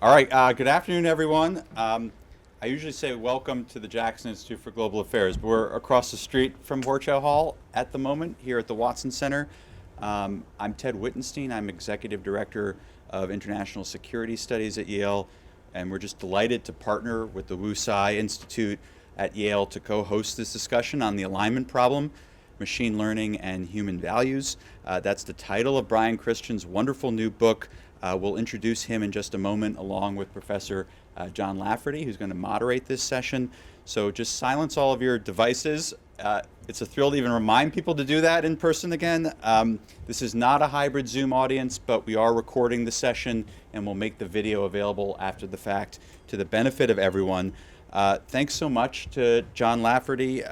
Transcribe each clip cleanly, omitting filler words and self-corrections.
All right, good afternoon, everyone. I usually say welcome to the Jackson Institute for Global Affairs, but we're across the street from Horchow Hall at the moment here at the Watson Center. I'm Ted Wittenstein. I'm Executive Director of International Security Studies at Yale, and we're just delighted to partner with the Tsai Institute at Yale to co-host this discussion on the alignment problem, machine learning and human values. That's the title of Brian Christian's wonderful new book. We'll introduce him in just a moment along with Professor John Lafferty, who's going to moderate this session. So just silence all of your devices. It's a thrill to even remind people to do that in person again. This is not a hybrid Zoom audience, but we are recording the session and we'll make the video available after the fact to the benefit of everyone. Thanks so much to John Lafferty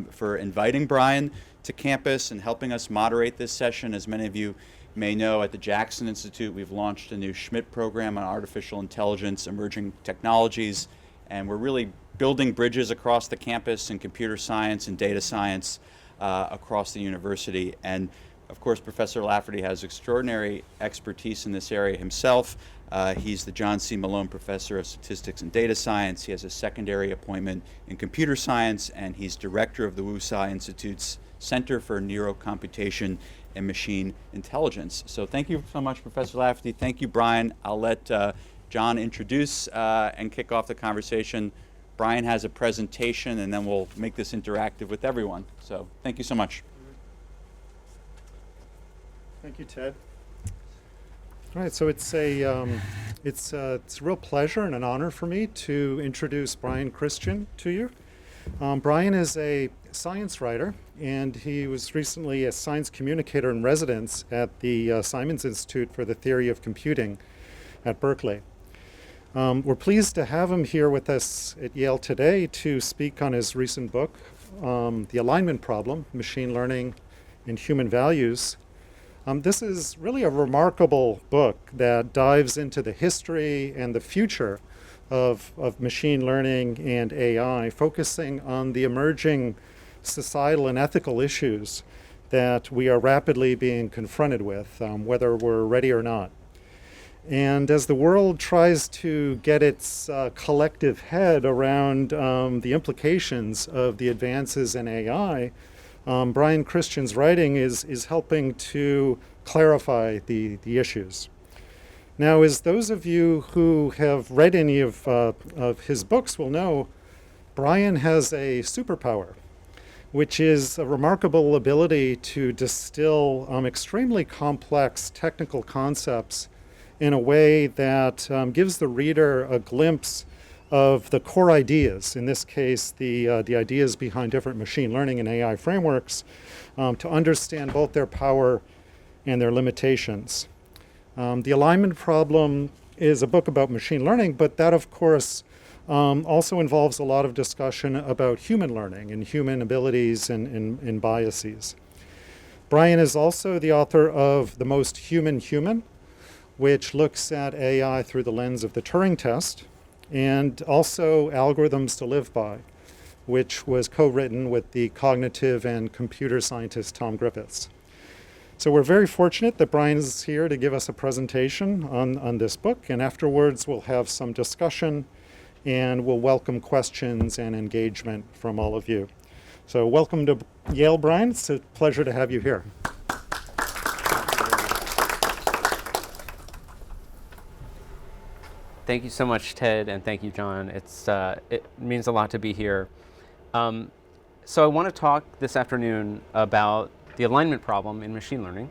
for inviting Brian to campus and helping us moderate this session. As many of you may know, at the Jackson Institute, we've launched a new Schmidt program on artificial intelligence, emerging technologies, and we're really building bridges across the campus in computer science and data science across the university. And of course, Professor Lafferty has extraordinary expertise in this area himself. He's the John C. Malone Professor of Statistics and Data Science. He has a secondary appointment in computer science, and he's director of the Tsai Institute's Center for Neurocomputation and Machine Intelligence. So thank you so much, Professor Lafferty. Thank you, Brian. I'll let John introduce and kick off the conversation. Brian has a presentation, and then we'll make this interactive with everyone. So thank you so much. Thank you, Ted. All right, so it's a real pleasure and an honor for me to introduce Brian Christian to you. Brian is a science writer, and he was recently a science communicator in residence at the Simons Institute for the Theory of Computing at Berkeley. We're pleased to have him here with us at Yale today to speak on his recent book, The Alignment Problem, Machine Learning and Human Values. This is really a remarkable book that dives into the history and the future of machine learning and AI, focusing on the emerging societal and ethical issues that we are rapidly being confronted with, whether we're ready or not. And as the world tries to get its collective head around the implications of the advances in AI, Brian Christian's writing is helping to clarify the issues. Now, as those of you who have read any of his books will know, Brian has a superpower, which is a remarkable ability to distill extremely complex technical concepts in a way that gives the reader a glimpse of the core ideas, in this case, the ideas behind different machine learning and AI frameworks, to understand both their power and their limitations. The Alignment Problem is a book about machine learning, but that, of course, also involves a lot of discussion about human learning and human abilities and biases. Brian is also the author of The Most Human, which looks at AI through the lens of the Turing test, and also Algorithms to Live By, which was co-written with the cognitive and computer scientist Tom Griffiths. So we're very fortunate that Brian is here to give us a presentation on this book, and afterwards we'll have some discussion and we'll welcome questions and engagement from all of you. So welcome to Yale, Brian. It's a pleasure to have you here. Thank you so much, Ted, and thank you, John. It means a lot to be here. So I want to talk this afternoon about the alignment problem in machine learning,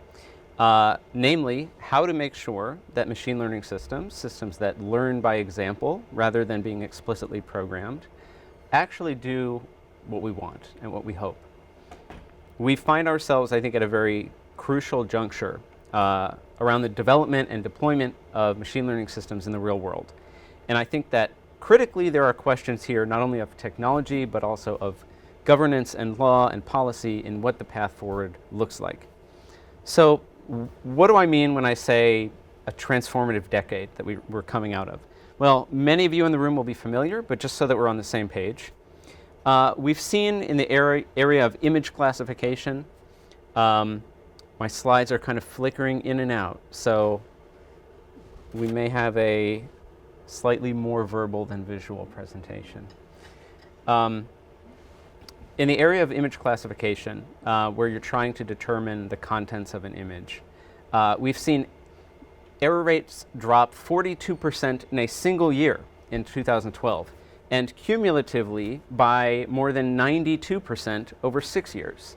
namely how to make sure that machine learning systems that learn by example rather than being explicitly programmed, actually do what we want and what we hope. We find ourselves, I think, at a very crucial juncture around the development and deployment of machine learning systems in the real world. And I think that critically there are questions here not only of technology but also of governance and law and policy in what the path forward looks like. So what do I mean when I say a transformative decade that we're coming out of? Well, many of you in the room will be familiar, but just so that we're on the same page. We've seen in the area of image classification, my slides are kind of flickering in and out, so we may have a slightly more verbal than visual presentation. In the area of image classification, where you're trying to determine the contents of an image, we've seen error rates drop 42% in a single year in 2012, and cumulatively by more than 92% over 6 years.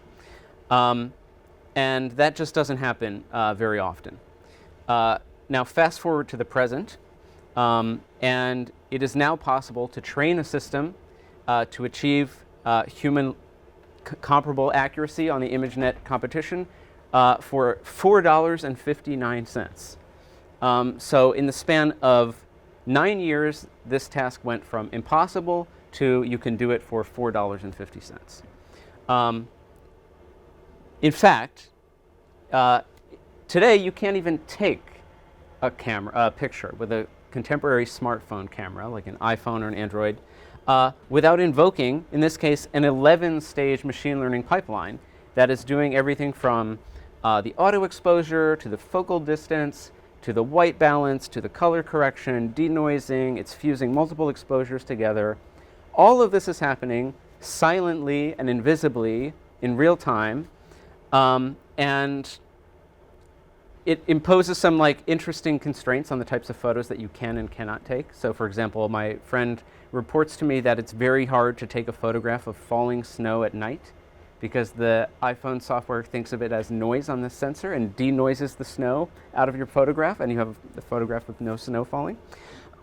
And that just doesn't happen very often. Now fast forward to the present, and it is now possible to train a system to achieve human comparable accuracy on the ImageNet competition for $4.59. So in the span of 9 years, this task went from impossible to you can do it for $4.50. In fact, today you can't even take a picture with a contemporary smartphone camera, like an iPhone or an Android, without invoking, in this case, an 11-stage machine learning pipeline that is doing everything from the auto exposure to the focal distance to the white balance to the color correction, denoising. It's fusing multiple exposures together. All of this is happening silently and invisibly in real time, and it imposes some interesting constraints on the types of photos that you can and cannot take. So for example, my friend reports to me that it's very hard to take a photograph of falling snow at night because the iPhone software thinks of it as noise on the sensor and denoises the snow out of your photograph, and you have the photograph with no snow falling.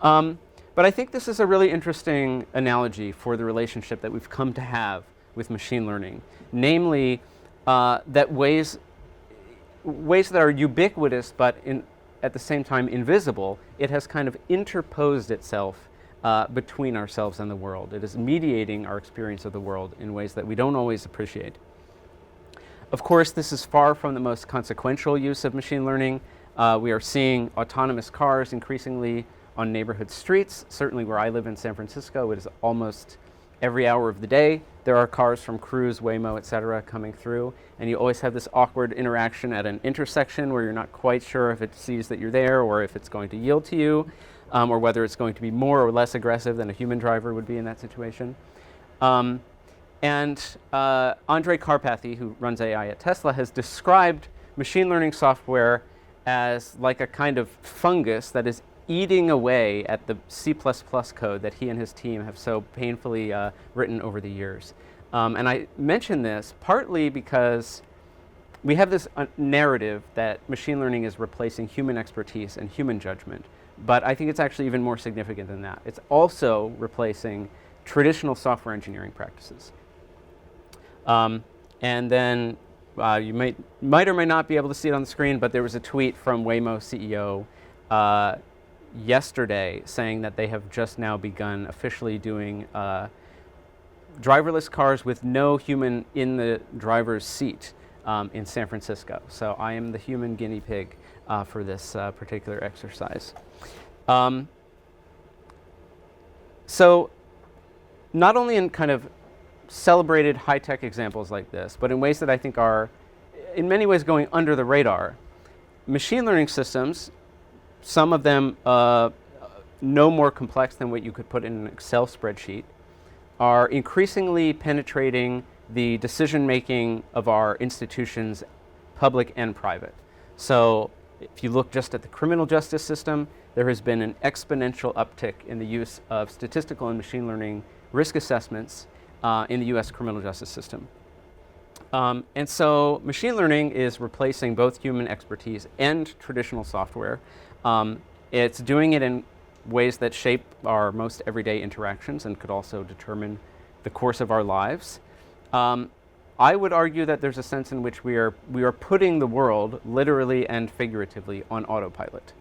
But I think this is a really interesting analogy for the relationship that we've come to have with machine learning, namely that ways that are ubiquitous but at the same time invisible, it has kind of interposed itself between ourselves and the world. It is mediating our experience of the world in ways that we don't always appreciate. Of course, this is far from the most consequential use of machine learning. We are seeing autonomous cars increasingly on neighborhood streets. Certainly where I live in San Francisco, it is almost every hour of the day. There are cars from Cruise, Waymo, et cetera, coming through, and you always have this awkward interaction at an intersection where you're not quite sure if it sees that you're there or if it's going to yield to you, or whether it's going to be more or less aggressive than a human driver would be in that situation. And Andrej Karpathy, who runs AI at Tesla, has described machine learning software as like a kind of fungus that is eating away at the C++ code that he and his team have so painfully written over the years. And I mention this partly because we have this narrative that machine learning is replacing human expertise and human judgment. But I think it's actually even more significant than that. It's also replacing traditional software engineering practices. And then you might or may not be able to see it on the screen, but there was a tweet from Waymo CEO yesterday saying that they have just now begun officially doing driverless cars with no human in the driver's seat in San Francisco. So I am the human guinea pig for this particular exercise. So not only in kind of celebrated high-tech examples like this, but in ways that I think are in many ways going under the radar, machine learning systems, some of them no more complex than what you could put in an Excel spreadsheet, are increasingly penetrating the decision-making of our institutions, public and private. So if you look just at the criminal justice system, there has been an exponential uptick in the use of statistical and machine learning risk assessments in the US criminal justice system. And so machine learning is replacing both human expertise and traditional software. It's doing it in ways that shape our most everyday interactions and could also determine the course of our lives. I would argue that there's a sense in which we are putting the world, literally and figuratively, on autopilot.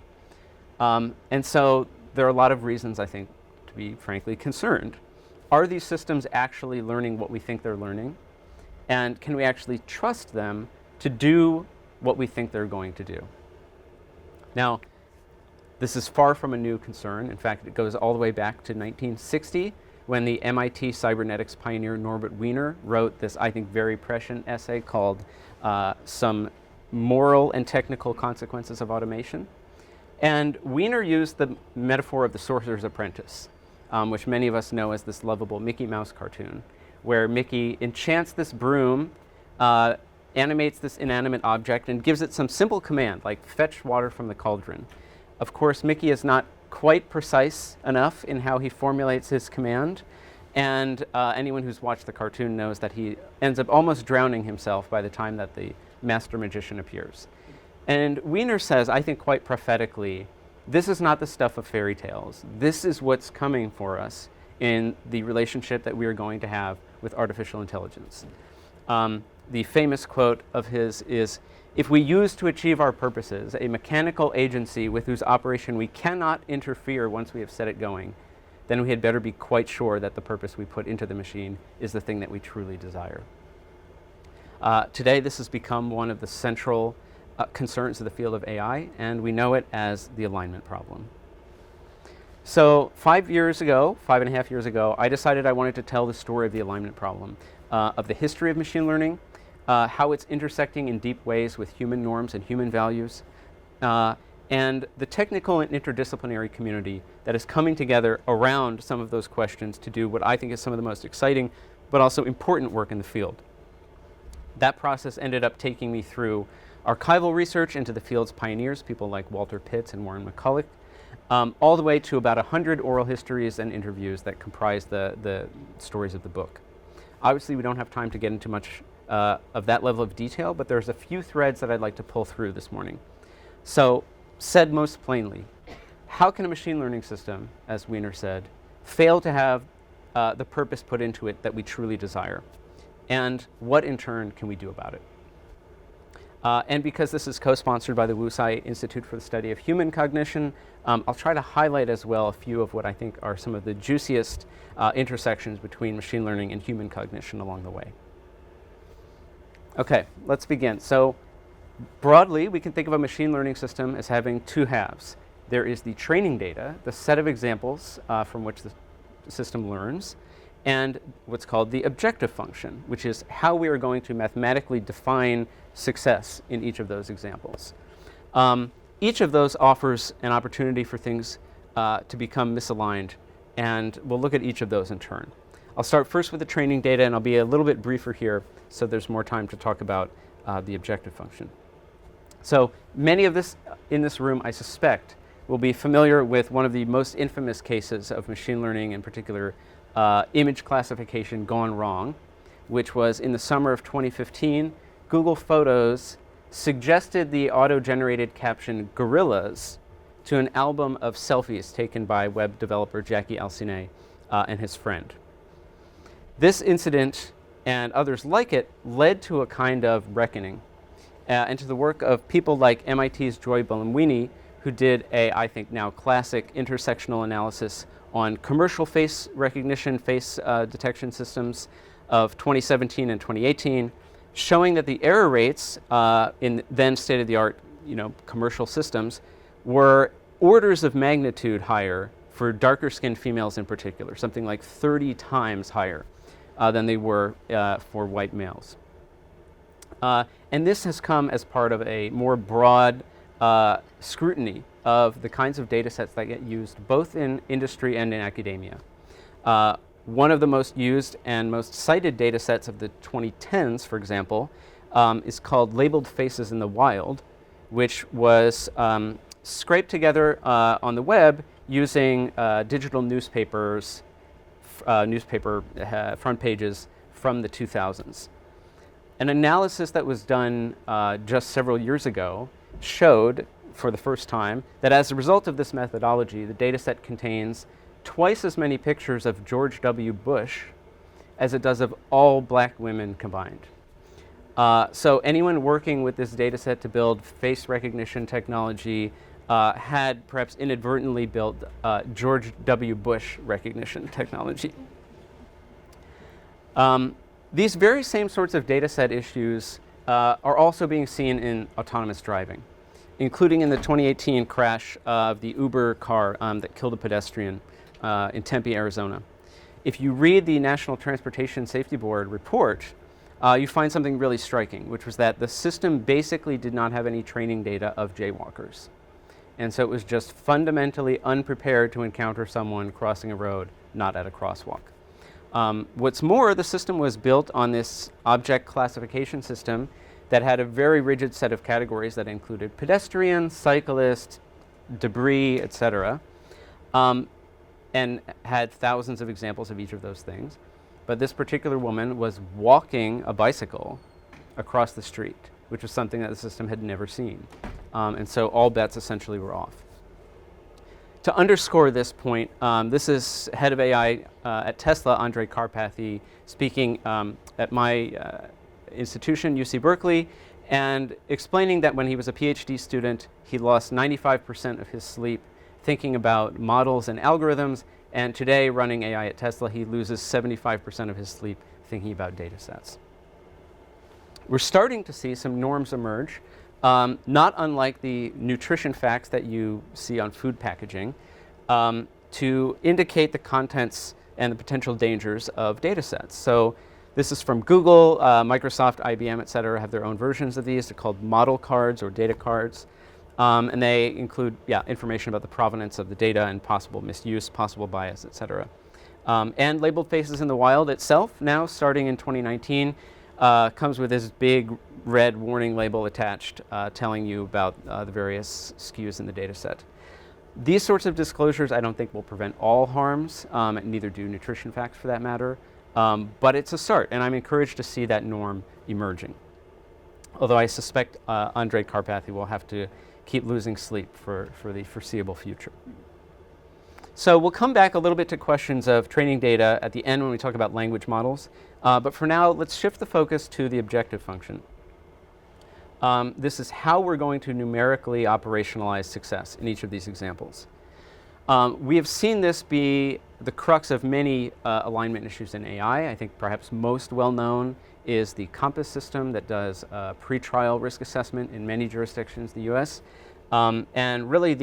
And so there are a lot of reasons, I think, to be frankly concerned. Are these systems actually learning what we think they're learning? And can we actually trust them to do what we think they're going to do? Now, this is far from a new concern. In fact, it goes all the way back to 1960 when the MIT cybernetics pioneer Norbert Wiener wrote this, I think, very prescient essay called Some Moral and Technical Consequences of Automation. And Wiener used the metaphor of the sorcerer's apprentice, which many of us know as this lovable Mickey Mouse cartoon, where Mickey enchants this broom, animates this inanimate object, and gives it some simple command, like fetch water from the cauldron. Of course, Mickey is not quite precise enough in how he formulates his command, and anyone who's watched the cartoon knows that he ends up almost drowning himself by the time that the master magician appears. And Wiener says, I think quite prophetically, this is not the stuff of fairy tales. This is what's coming for us in the relationship that we are going to have with artificial intelligence. The famous quote of his is, if we use to achieve our purposes a mechanical agency with whose operation we cannot interfere once we have set it going, then we had better be quite sure that the purpose we put into the machine is the thing that we truly desire. Today, this has become one of the central concerns of the field of AI, and we know it as the alignment problem. So 5.5 years ago, I decided I wanted to tell the story of the alignment problem, of the history of machine learning, how it's intersecting in deep ways with human norms and human values, and the technical and interdisciplinary community that is coming together around some of those questions to do what I think is some of the most exciting but also important work in the field. That process ended up taking me through archival research into the field's pioneers, people like Walter Pitts and Warren McCulloch, all the way to about 100 oral histories and interviews that comprise the stories of the book. Obviously, we don't have time to get into much of that level of detail, but there's a few threads that I'd like to pull through this morning. So, said most plainly, how can a machine learning system, as Wiener said, fail to have the purpose put into it that we truly desire? And what, in turn, can we do about it? And because this is co-sponsored by the Wu Tsai Institute for the Study of Human Cognition, I'll try to highlight as well a few of what I think are some of the juiciest intersections between machine learning and human cognition along the way. Okay, let's begin. So broadly, we can think of a machine learning system as having two halves. There is the training data, the set of examples from which the system learns, and what's called the objective function, which is how we are going to mathematically define success in each of those examples. Each of those offers an opportunity for things to become misaligned, and we'll look at each of those in turn. I'll start first with the training data, and I'll be a little bit briefer here so there's more time to talk about the objective function. So many of this in this room, I suspect, will be familiar with one of the most infamous cases of machine learning, in particular image classification gone wrong, which was in the summer of 2015. Google Photos suggested the auto-generated caption gorillas to an album of selfies taken by web developer Jackie Alcine and his friend. This incident and others like it led to a kind of reckoning and to the work of people like MIT's Joy Buolamwini, who did a, I think now classic, intersectional analysis on commercial face recognition, face detection systems of 2017 and 2018, showing that the error rates in then state-of-the-art, commercial systems were orders of magnitude higher for darker-skinned females in particular, something like 30 times higher than they were for white males. And this has come as part of a more broad scrutiny of the kinds of data sets that get used both in industry and in academia. One of the most used and most cited data sets of the 2010s, for example, is called Labeled Faces in the Wild, which was scraped together on the web using digital newspaper front pages from the 2000s. An analysis that was done just several years ago showed, for the first time, that as a result of this methodology, the data set contains twice as many pictures of George W. Bush as it does of all black women combined. So anyone working with this data set to build face recognition technology had perhaps inadvertently built George W. Bush recognition technology. These very same sorts of data set issues are also being seen in autonomous driving, including in the 2018 crash of the Uber car that killed a pedestrian in Tempe, Arizona. If you read the National Transportation Safety Board report, you find something really striking, which was that the system basically did not have any training data of jaywalkers. And so it was just fundamentally unprepared to encounter someone crossing a road, not at a crosswalk. What's more, the system was built on this object classification system that had a very rigid set of categories that included pedestrian, cyclist, debris, etc., and had thousands of examples of each of those things. But this particular woman was walking a bicycle across the street, which was something that the system had never seen. And so all bets essentially were off. To underscore this point, this is head of AI at Tesla, Andrej Karpathy, speaking at my institution, UC Berkeley, and explaining that when he was a PhD student, he lost 95% of his sleep thinking about models and algorithms, and today, running AI at Tesla, he loses 75% of his sleep thinking about data sets. We're starting to see some norms emerge, not unlike the nutrition facts that you see on food packaging, to indicate the contents and the potential dangers of data sets. So this is from Google, Microsoft, IBM, et cetera, have their own versions of these. They're called model cards or data cards. And they include information about the provenance of the data and possible misuse, possible bias, et cetera. And labeled faces in the wild itself, now starting in 2019, comes with this big red warning label attached telling you about the various SKUs in the data set. These sorts of disclosures I don't think will prevent all harms, and neither do nutrition facts for that matter, but it's a start, and I'm encouraged to see that norm emerging. Although I suspect Andrej Karpathy will have to keep losing sleep for the foreseeable future. So we'll come back a little bit to questions of training data at the end when we talk about language models. But for now, let's shift the focus to the objective function. This is how we're going to numerically operationalize success in each of these examples. We have seen this be the crux of many alignment issues in AI. I think perhaps most well known is the COMPASS system that does pre-trial risk assessment in many jurisdictions in the US. And really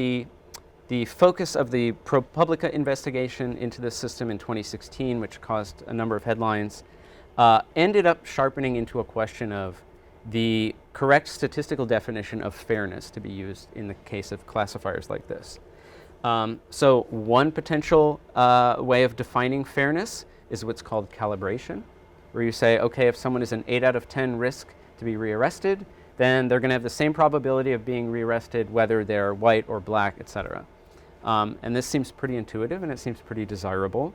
the focus of the ProPublica investigation into this system in 2016, which caused a number of headlines, ended up sharpening into a question of the correct statistical definition of fairness to be used in the case of classifiers like this. So one potential way of defining fairness is what's called calibration, where you say, okay, if someone is an 8 out of 10 risk to be rearrested, then they're going to have the same probability of being rearrested whether they're white or black, et cetera. And this seems pretty intuitive and it seems pretty desirable.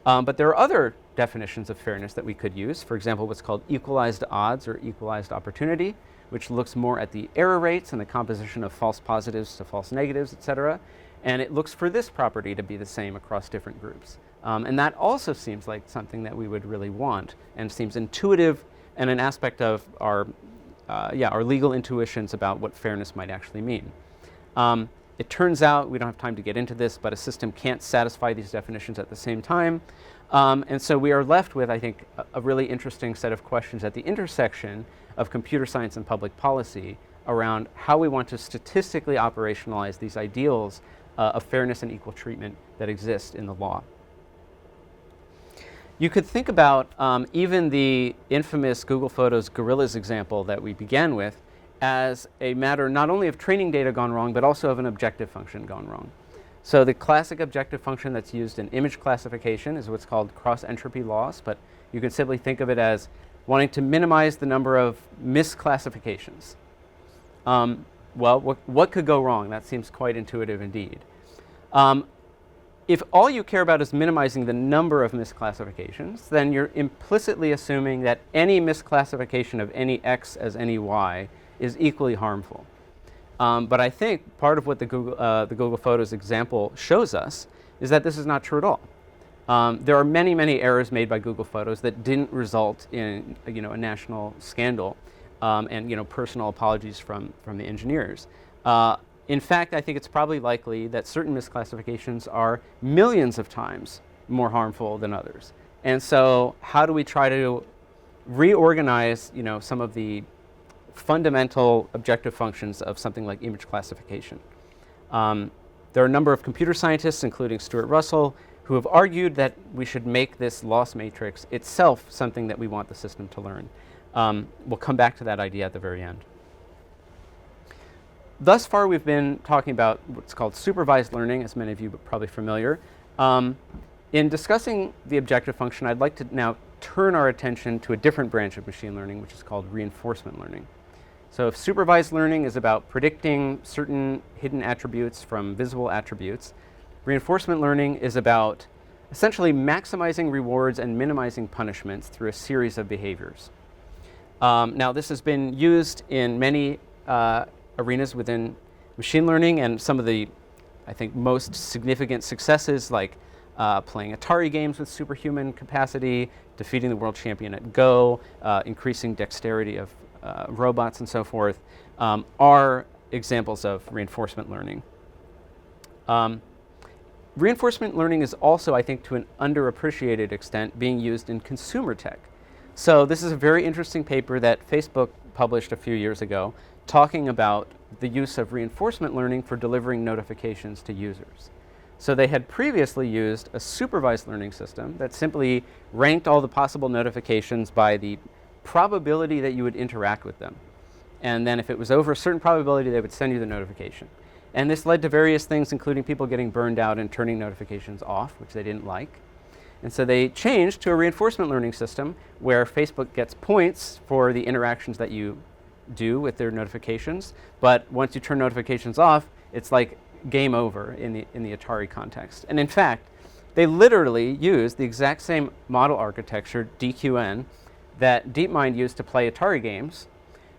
But there are other definitions of fairness that we could use. For example, what's called equalized odds or equalized opportunity, which looks more at the error rates and the composition of false positives to false negatives, et cetera. And it looks for this property to be the same across different groups. And that also seems like something that we would really want and seems intuitive and an aspect of our legal intuitions about what fairness might actually mean. It turns out, we don't have time to get into this, but a system can't satisfy these definitions at the same time. And so we are left with, I think, a really interesting set of questions at the intersection of computer science and public policy around how we want to statistically operationalize these ideals of fairness and equal treatment that exist in the law. You could think about even the infamous Google Photos gorillas example that we began with as a matter not only of training data gone wrong, but also of an objective function gone wrong. So the classic objective function that's used in image classification is what's called cross-entropy loss, but you can simply think of it as wanting to minimize the number of misclassifications. Well, what could go wrong? That seems quite intuitive indeed. If all you care about is minimizing the number of misclassifications, then you're implicitly assuming that any misclassification of any x as any y is equally harmful. But I think part of what the Google Photos example shows us is that this is not true at all. There are many, many errors made by Google Photos that didn't result in a national scandal and personal apologies from the engineers. In fact, I think it's probably likely that certain misclassifications are millions of times more harmful than others. And so how do we try to reorganize some of the fundamental objective functions of something like image classification? There are a number of computer scientists, including Stuart Russell, who have argued that we should make this loss matrix itself something that we want the system to learn. We'll come back to that idea at the very end. Thus far, we've been talking about what's called supervised learning, as many of you are probably familiar. In discussing the objective function, I'd like to now turn our attention to a different branch of machine learning, which is called reinforcement learning. So if supervised learning is about predicting certain hidden attributes from visible attributes, reinforcement learning is about essentially maximizing rewards and minimizing punishments through a series of behaviors. Now, this has been used in many arenas within machine learning, and some of the, I think, most significant successes, like playing Atari games with superhuman capacity, defeating the world champion at Go, increasing dexterity of robots, and so forth, are examples of reinforcement learning. Reinforcement learning is also, I think, to an underappreciated extent, being used in consumer tech. So this is a very interesting paper that Facebook published a few years ago, talking about the use of reinforcement learning for delivering notifications to users. So they had previously used a supervised learning system that simply ranked all the possible notifications by the probability that you would interact with them. And then if it was over a certain probability, they would send you the notification. And this led to various things, including people getting burned out and turning notifications off, which they didn't like. And so they changed to a reinforcement learning system where Facebook gets points for the interactions that you do with their notifications. But once you turn notifications off, it's like game over in the Atari context. And in fact, they literally use the exact same model architecture, DQN, that DeepMind used to play Atari games.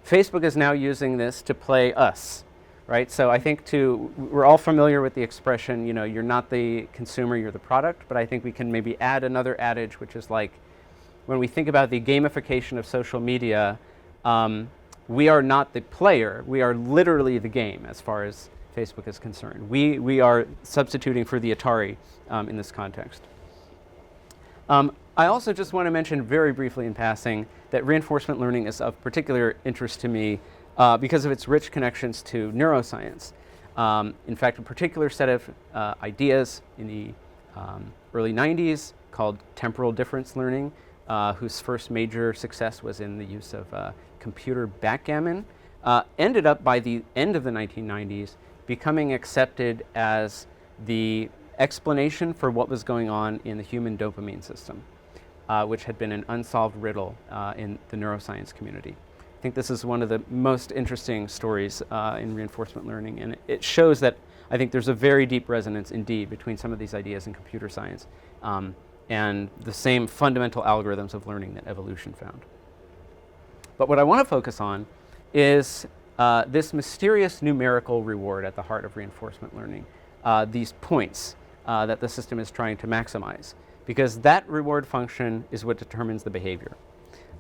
Facebook is now using this to play us, right? So I think we're all familiar with the expression, you're not the consumer, you're the product, but I think we can maybe add another adage, which is like, when we think about the gamification of social media, we are not the player, we are literally the game as far as Facebook is concerned. We are substituting for the Atari in this context. I also just want to mention very briefly in passing that reinforcement learning is of particular interest to me because of its rich connections to neuroscience. In fact, a particular set of ideas in the early 90s called temporal difference learning, whose first major success was in the use of computer backgammon, ended up by the end of the 1990s becoming accepted as the explanation for what was going on in the human dopamine system, which had been an unsolved riddle in the neuroscience community. I think this is one of the most interesting stories in reinforcement learning, and it shows that I think there's a very deep resonance indeed between some of these ideas in computer science and the same fundamental algorithms of learning that evolution found. But what I want to focus on is this mysterious numerical reward at the heart of reinforcement learning, these points that the system is trying to maximize, because that reward function is what determines the behavior.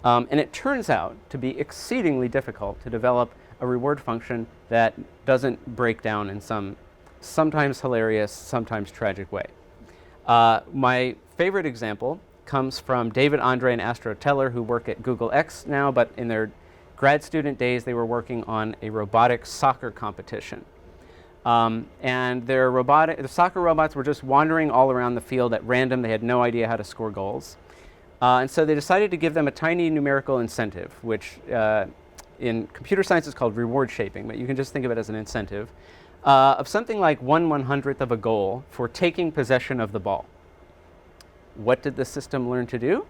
And it turns out to be exceedingly difficult to develop a reward function that doesn't break down in some sometimes hilarious, sometimes tragic way. My favorite example comes from David Andre and Astro Teller, who work at Google X now, but in their grad student days, they were working on a robotic soccer competition. And the soccer robots were just wandering all around the field at random. They had no idea how to score goals. And so they decided to give them a tiny numerical incentive, which in computer science is called reward shaping, but you can just think of it as an incentive, of something like 1/100th of a goal for taking possession of the ball. What did the system learn to do?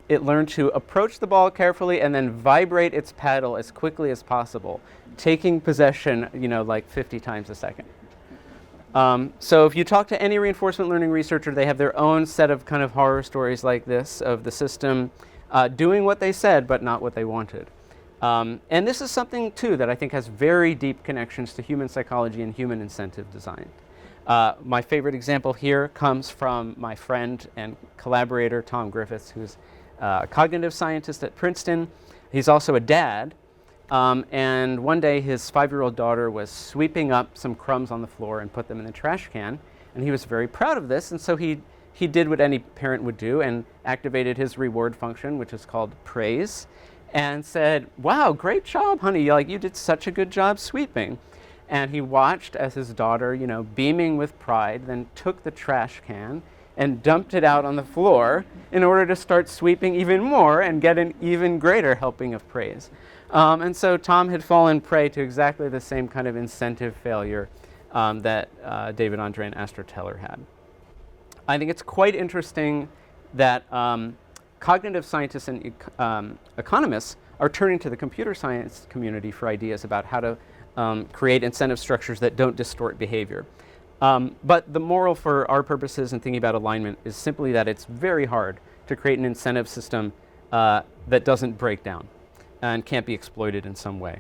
It learned to approach the ball carefully and then vibrate its paddle as quickly as possible, taking possession, like 50 times a second. So if you talk to any reinforcement learning researcher, they have their own set of kind of horror stories like this of the system doing what they said but not what they wanted. And this is something, too, that I think has very deep connections to human psychology and human incentive design. My favorite example here comes from my friend and collaborator, Tom Griffiths, who's a cognitive scientist at Princeton. He's also a dad. And one day his 5-year-old daughter was sweeping up some crumbs on the floor and put them in the trash can. And he was very proud of this. And so he did what any parent would do and activated his reward function, which is called praise, and said, "Wow, great job, honey. You did such a good job sweeping." And he watched as his daughter, beaming with pride, then took the trash can and dumped it out on the floor in order to start sweeping even more and get an even greater helping of praise. And so Tom had fallen prey to exactly the same kind of incentive failure that David Andre and Astor Teller had. I think it's quite interesting that cognitive scientists and economists are turning to the computer science community for ideas about how to create incentive structures that don't distort behavior. But the moral for our purposes in thinking about alignment is simply that it's very hard to create an incentive system that doesn't break down and can't be exploited in some way.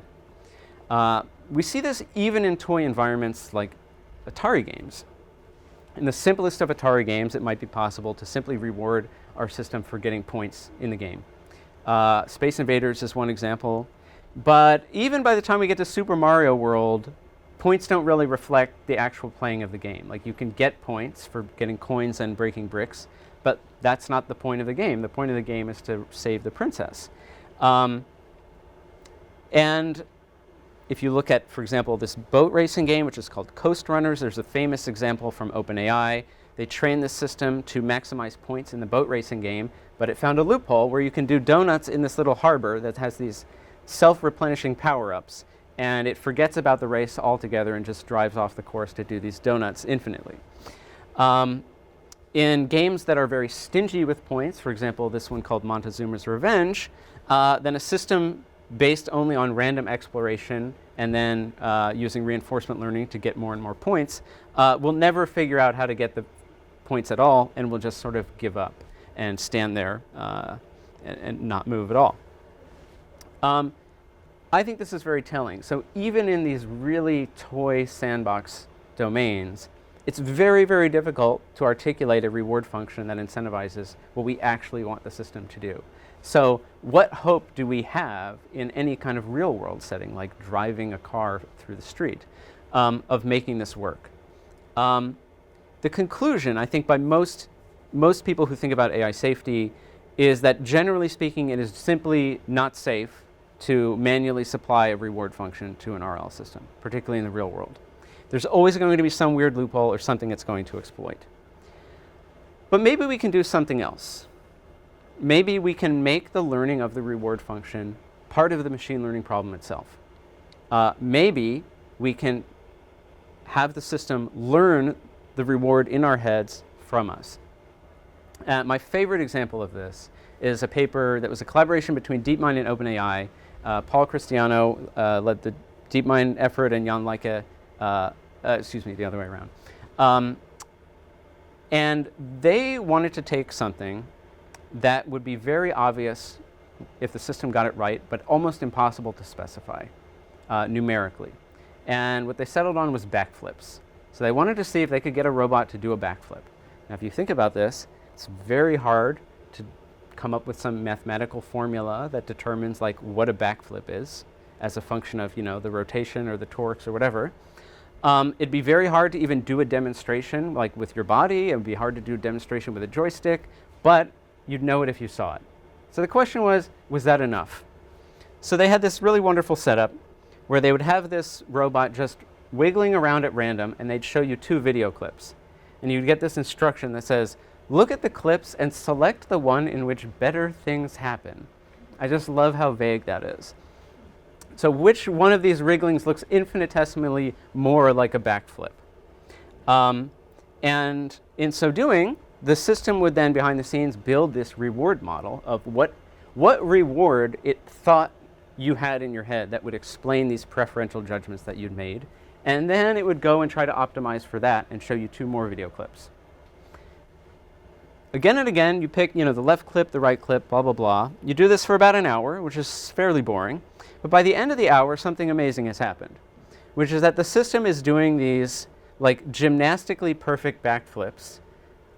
We see this even in toy environments like Atari games. In the simplest of Atari games, it might be possible to simply reward our system for getting points in the game. Space Invaders is one example. But even by the time we get to Super Mario World, points don't really reflect the actual playing of the game. Like, you can get points for getting coins and breaking bricks, but that's not the point of the game. The point of the game is to save the princess. And if you look at, for example, this boat racing game, which is called Coast Runners, there's a famous example from OpenAI. They trained this system to maximize points in the boat racing game, but it found a loophole where you can do donuts in this little harbor that has these self-replenishing power-ups, and it forgets about the race altogether and just drives off the course to do these donuts infinitely. In games that are very stingy with points, for example, this one called Montezuma's Revenge, then a system based only on random exploration and then using reinforcement learning to get more and more points, will never figure out how to get the points at all and will just sort of give up and stand there and not move at all. I think this is very telling. So even in these really toy sandbox domains, it's very, very difficult to articulate a reward function that incentivizes what we actually want the system to do. So what hope do we have in any kind of real world setting, like driving a car through the street, of making this work? The conclusion, I think, by most people who think about AI safety is that generally speaking, it is simply not safe to manually supply a reward function to an RL system, particularly in the real world. There's always going to be some weird loophole or something it's going to exploit. But maybe we can do something else. Maybe we can make the learning of the reward function part of the machine learning problem itself. Maybe we can have the system learn the reward in our heads from us. My favorite example of this is a paper that was a collaboration between DeepMind and OpenAI. Paul Cristiano led the DeepMind effort, and Jan Leike, the other way around. And they wanted to take something that would be very obvious if the system got it right, but almost impossible to specify numerically. And what they settled on was backflips. So they wanted to see if they could get a robot to do a backflip. Now, if you think about this, it's very hard to come up with some mathematical formula that determines like what a backflip is as a function of, the rotation or the torques or whatever. It'd be very hard to even do a demonstration like with your body. It would be hard to do a demonstration with a joystick, but you'd know it if you saw it. So the question was that enough? So they had this really wonderful setup where they would have this robot just wiggling around at random, and they'd show you 2 video clips. And you'd get this instruction that says, look at the clips and select the one in which better things happen. I just love how vague that is. So which one of these wrigglings looks infinitesimally more like a backflip? And in so doing, the system would then, behind the scenes, build this reward model of what reward it thought you had in your head that would explain these preferential judgments that you'd made. And then it would go and try to optimize for that and show you 2 more video clips. Again and again, you pick the left clip, the right clip, blah, blah, blah. You do this for about an hour, which is fairly boring. But by the end of the hour, something amazing has happened, which is that the system is doing these like gymnastically perfect backflips.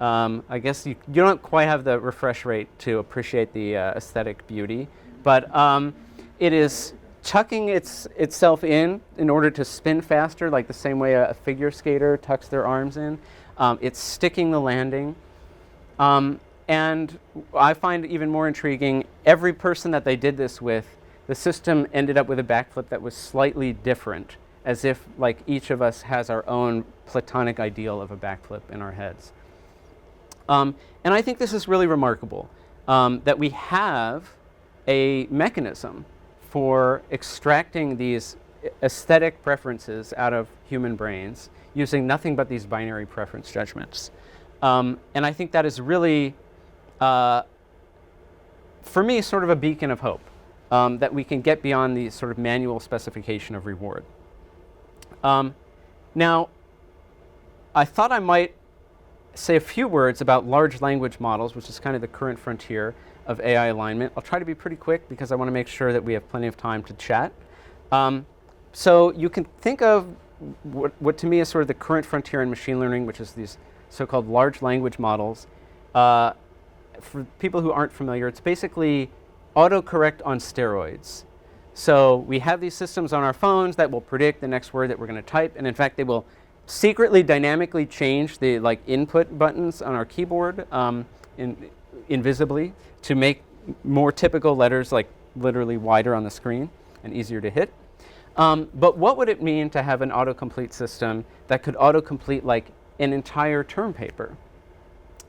I guess you don't quite have the refresh rate to appreciate the aesthetic beauty, but it is tucking itself in order to spin faster, like the same way a figure skater tucks their arms in. It's sticking the landing. And I find even more intriguing, every person that they did this with, the system ended up with a backflip that was slightly different, as if like each of us has our own platonic ideal of a backflip in our heads. And I think this is really remarkable, that we have a mechanism for extracting these aesthetic preferences out of human brains using nothing but these binary preference judgments. And I think that is really, for me, sort of a beacon of hope, that we can get beyond the sort of manual specification of reward. Now, I thought I might say a few words about large language models, which is kind of the current frontier of AI alignment. I'll try to be pretty quick because I want to make sure that we have plenty of time to chat. So you can think of what to me is sort of the current frontier in machine learning, which is these so-called large language models. For people who aren't familiar, it's basically autocorrect on steroids. So we have these systems on our phones that will predict the next word that we're going to type, and in fact, they will secretly, dynamically change the input buttons on our keyboard invisibly to make more typical letters literally wider on the screen and easier to hit. But what would it mean to have an autocomplete system that could autocomplete an entire term paper?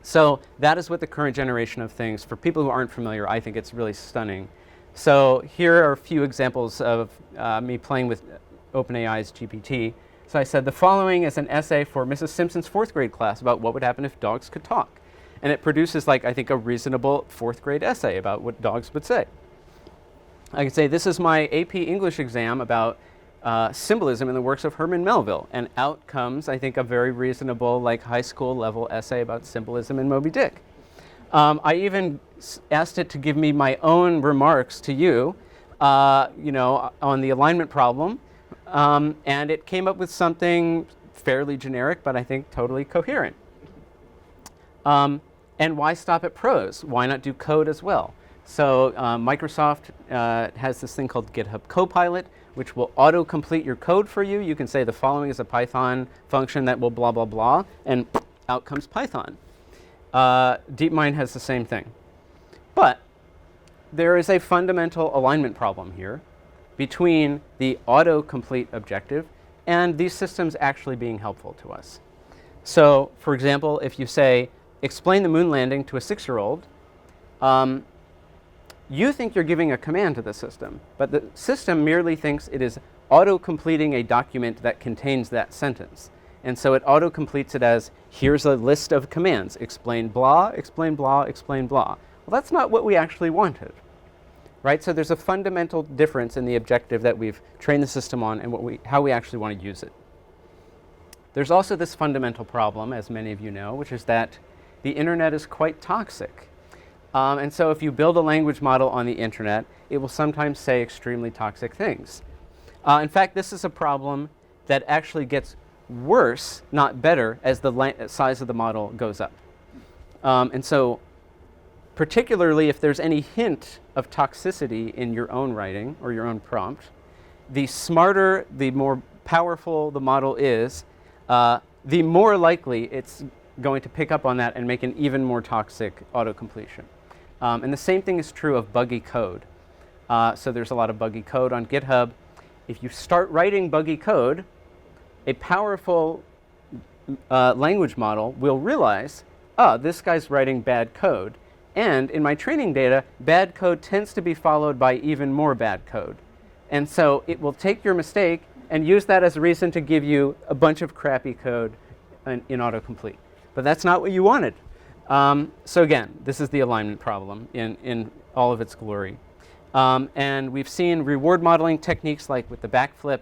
So that is what the current generation of things, for people who aren't familiar, I think it's really stunning. So here are a few examples of me playing with OpenAI's GPT. So I said, the following is an essay for Mrs. Simpson's 4th grade class about what would happen if dogs could talk. And it produces, I think, a reasonable 4th grade essay about what dogs would say. I could say, this is my AP English exam about symbolism in the works of Herman Melville. And out comes, I think, a very reasonable high school level essay about symbolism in Moby Dick. I even asked it to give me my own remarks to you, on the alignment problem. And it came up with something fairly generic, but I think totally coherent. And why stop at prose? Why not do code as well? So Microsoft has this thing called GitHub Copilot, which will autocomplete your code for you. You can say the following is a Python function that will blah, blah, blah, and out comes Python. DeepMind has the same thing. But there is a fundamental alignment problem here between the autocomplete objective and these systems actually being helpful to us. So, for example, if you say, explain the moon landing to a 6-year-old, you think you're giving a command to the system, but the system merely thinks it is auto-completing a document that contains that sentence. And so it auto-completes it as, here's a list of commands, explain blah, explain blah, explain blah. Well, that's not what we actually wanted, right? So there's a fundamental difference in the objective that we've trained the system on and how we actually want to use it. There's also this fundamental problem, as many of you know, which is that the internet is quite toxic. And so if you build a language model on the internet, it will sometimes say extremely toxic things. In fact, this is a problem that actually gets worse, not better, as the size of the model goes up. And so particularly if there's any hint of toxicity in your own writing or your own prompt, the smarter, the more powerful the model is, the more likely it's going to pick up on that and make an even more toxic autocompletion. And the same thing is true of buggy code. So there's a lot of buggy code on GitHub. If you start writing buggy code, a powerful language model will realize, this guy's writing bad code. And in my training data, bad code tends to be followed by even more bad code. And so it will take your mistake and use that as a reason to give you a bunch of crappy code in autocomplete. But that's not what you wanted. So again, this is the alignment problem in all of its glory. And we've seen reward modeling techniques like with the backflip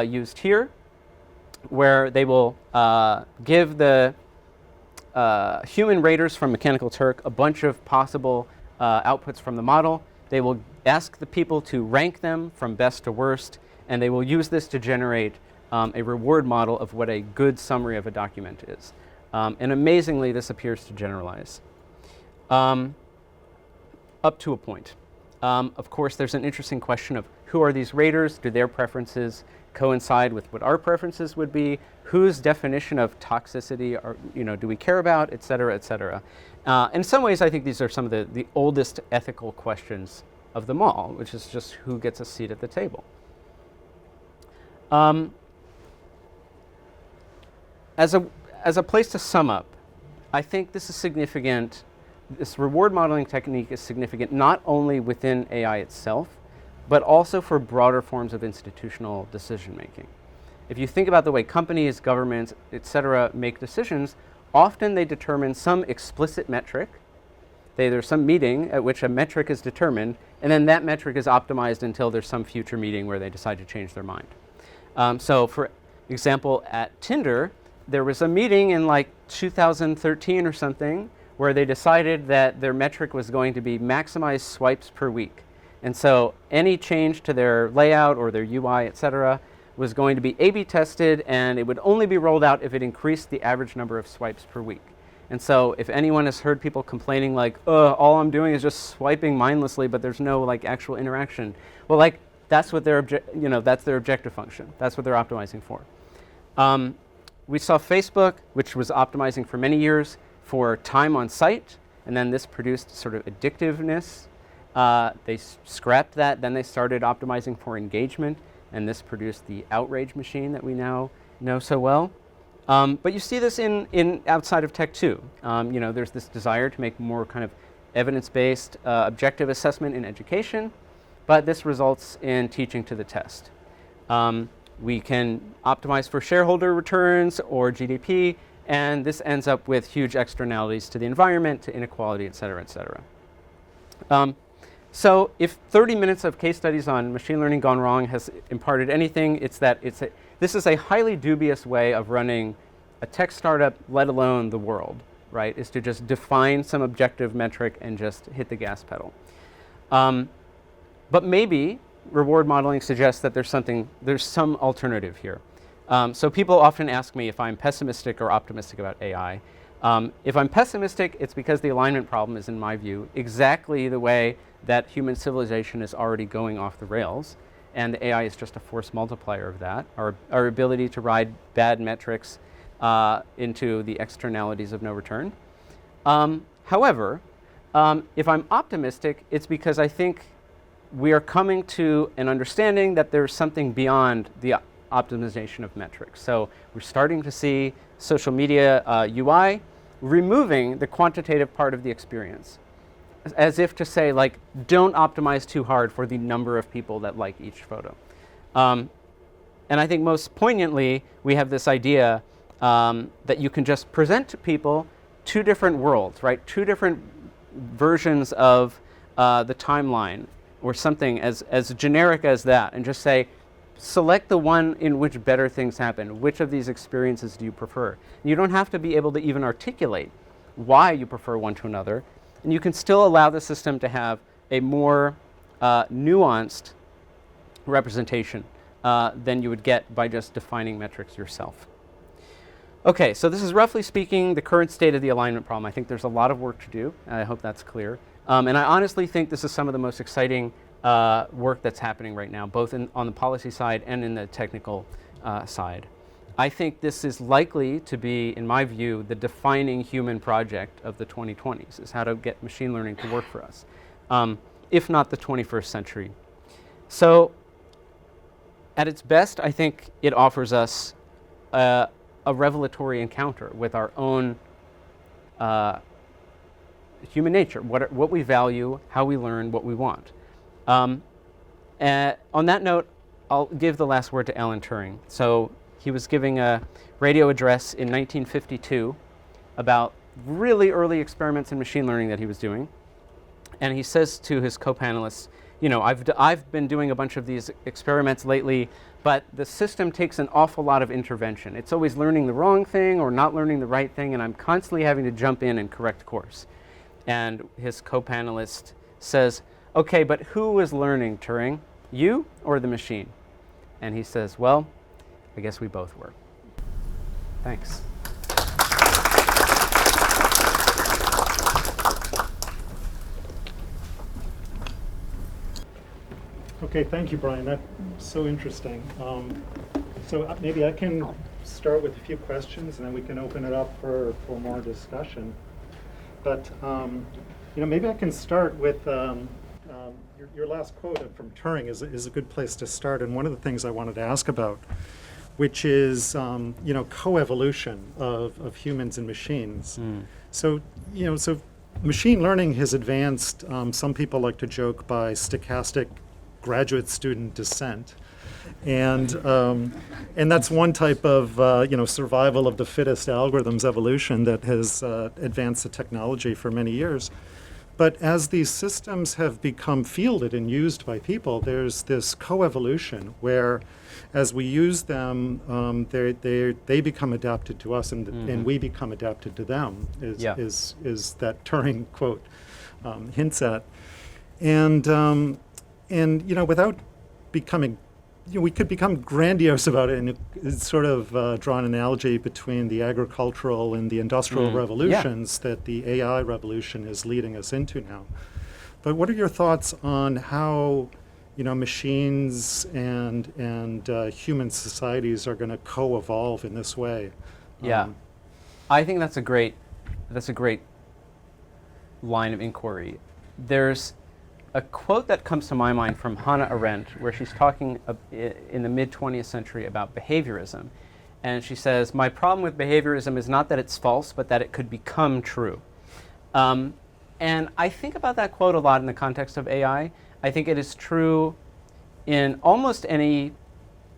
used here, where they will give the human raters from Mechanical Turk a bunch of possible outputs from the model. They will ask the people to rank them from best to worst, and they will use this to generate a reward model of what a good summary of a document is. And amazingly, this appears to generalize up to a point. Of course, there's an interesting question of who are these raters? Do their preferences coincide with what our preferences would be? Whose definition of toxicity do we care about, et cetera, et cetera? In some ways, I think these are some of the oldest ethical questions of them all, which is just who gets a seat at the table. As a place to sum up, I think this is significant. This reward modeling technique is significant not only within AI itself, but also for broader forms of institutional decision making. If you think about the way companies, governments, et cetera, make decisions, often they determine some explicit metric. There's some meeting at which a metric is determined, and then that metric is optimized until there's some future meeting where they decide to change their mind. So for example, at Tinder, there was a meeting in like 2013 or something where they decided that their metric was going to be maximize swipes per week. And so any change to their layout or their UI, et cetera, was going to be A/B tested, and it would only be rolled out if it increased the average number of swipes per week. And so if anyone has heard people complaining like, all I'm doing is just swiping mindlessly, but there's no like actual interaction. Well, like that's what that's their objective function. That's what they're optimizing for. We saw Facebook, which was optimizing for many years for time on site, and then this produced sort of addictiveness. They scrapped that, then they started optimizing for engagement, and this produced the outrage machine that we now know so well. But you see this in outside of tech too. There's this desire to make more kind of evidence-based objective assessment in education, but this results in teaching to the test. We can optimize for shareholder returns or GDP, and this ends up with huge externalities to the environment, to inequality, et cetera, et cetera. So if 30 minutes of case studies on machine learning gone wrong has imparted anything, it's that this is a highly dubious way of running a tech startup, let alone the world, right? Is to just define some objective metric and just hit the gas pedal. But maybe reward modeling suggests that there's some alternative here. So people often ask me if I'm pessimistic or optimistic about AI. If I'm pessimistic, it's because the alignment problem is, in my view, exactly the way that human civilization is already going off the rails, and the AI is just a force multiplier of that. Our ability to ride bad metrics into the externalities of no return. However, if I'm optimistic, it's because I think we are coming to an understanding that there's something beyond the optimization of metrics. So we're starting to see social media UI removing the quantitative part of the experience, as if to say, like, don't optimize too hard for the number of people that like each photo. And I think most poignantly, we have this idea that you can just present to people two different worlds, right? Two different versions of the timeline or something as generic as that, and just say, select the one in which better things happen. Which of these experiences do you prefer? You don't have to be able to even articulate why you prefer one to another, and you can still allow the system to have a more nuanced representation than you would get by just defining metrics yourself. Okay, so this is roughly speaking the current state of the alignment problem. I think there's a lot of work to do, and I hope that's clear. And I honestly think this is some of the most exciting work that's happening right now, both on the policy side and in the technical side. I think this is likely to be, in my view, the defining human project of the 2020s, is how to get machine learning to work for us, if not the 21st century. So at its best, I think it offers us a revelatory encounter with our own human nature, what we value, how we learn, what we want. On that note, I'll give the last word to Alan Turing. So he was giving a radio address in 1952 about really early experiments in machine learning that he was doing. And he says to his co-panelists, I've been doing a bunch of these experiments lately, but the system takes an awful lot of intervention. It's always learning the wrong thing or not learning the right thing, and I'm constantly having to jump in and correct course. And his co-panelist says, okay, but who was learning, Turing? You or the machine? And he says, well, I guess we both were. Thanks. Okay, thank you, Brian. That's so interesting. So maybe I can start with a few questions, and then we can open it up for more discussion. But maybe I can start with your last quote from Turing is a good place to start. And one of the things I wanted to ask about, which is coevolution of humans and machines. So machine learning has advanced. Some people like to joke by stochastic graduate student descent. And that's one type of survival of the fittest algorithms evolution that has advanced the technology for many years. But as these systems have become fielded and used by people, there's this coevolution where, as we use them, they become adapted to us, and we become adapted to them. Is that Turing quote hints at, and without becoming. We could become grandiose about it, and it's sort of draw an analogy between the agricultural and the industrial revolutions that the AI revolution is leading us into now. But what are your thoughts on how, machines and human societies are going to co-evolve in this way? I think that's a great line of inquiry. There's a quote that comes to my mind from Hannah Arendt, where she's talking in the mid-20th century about behaviorism. And she says, my problem with behaviorism is not that it's false, but that it could become true. And I think about that quote a lot in the context of AI. I think it is true in almost any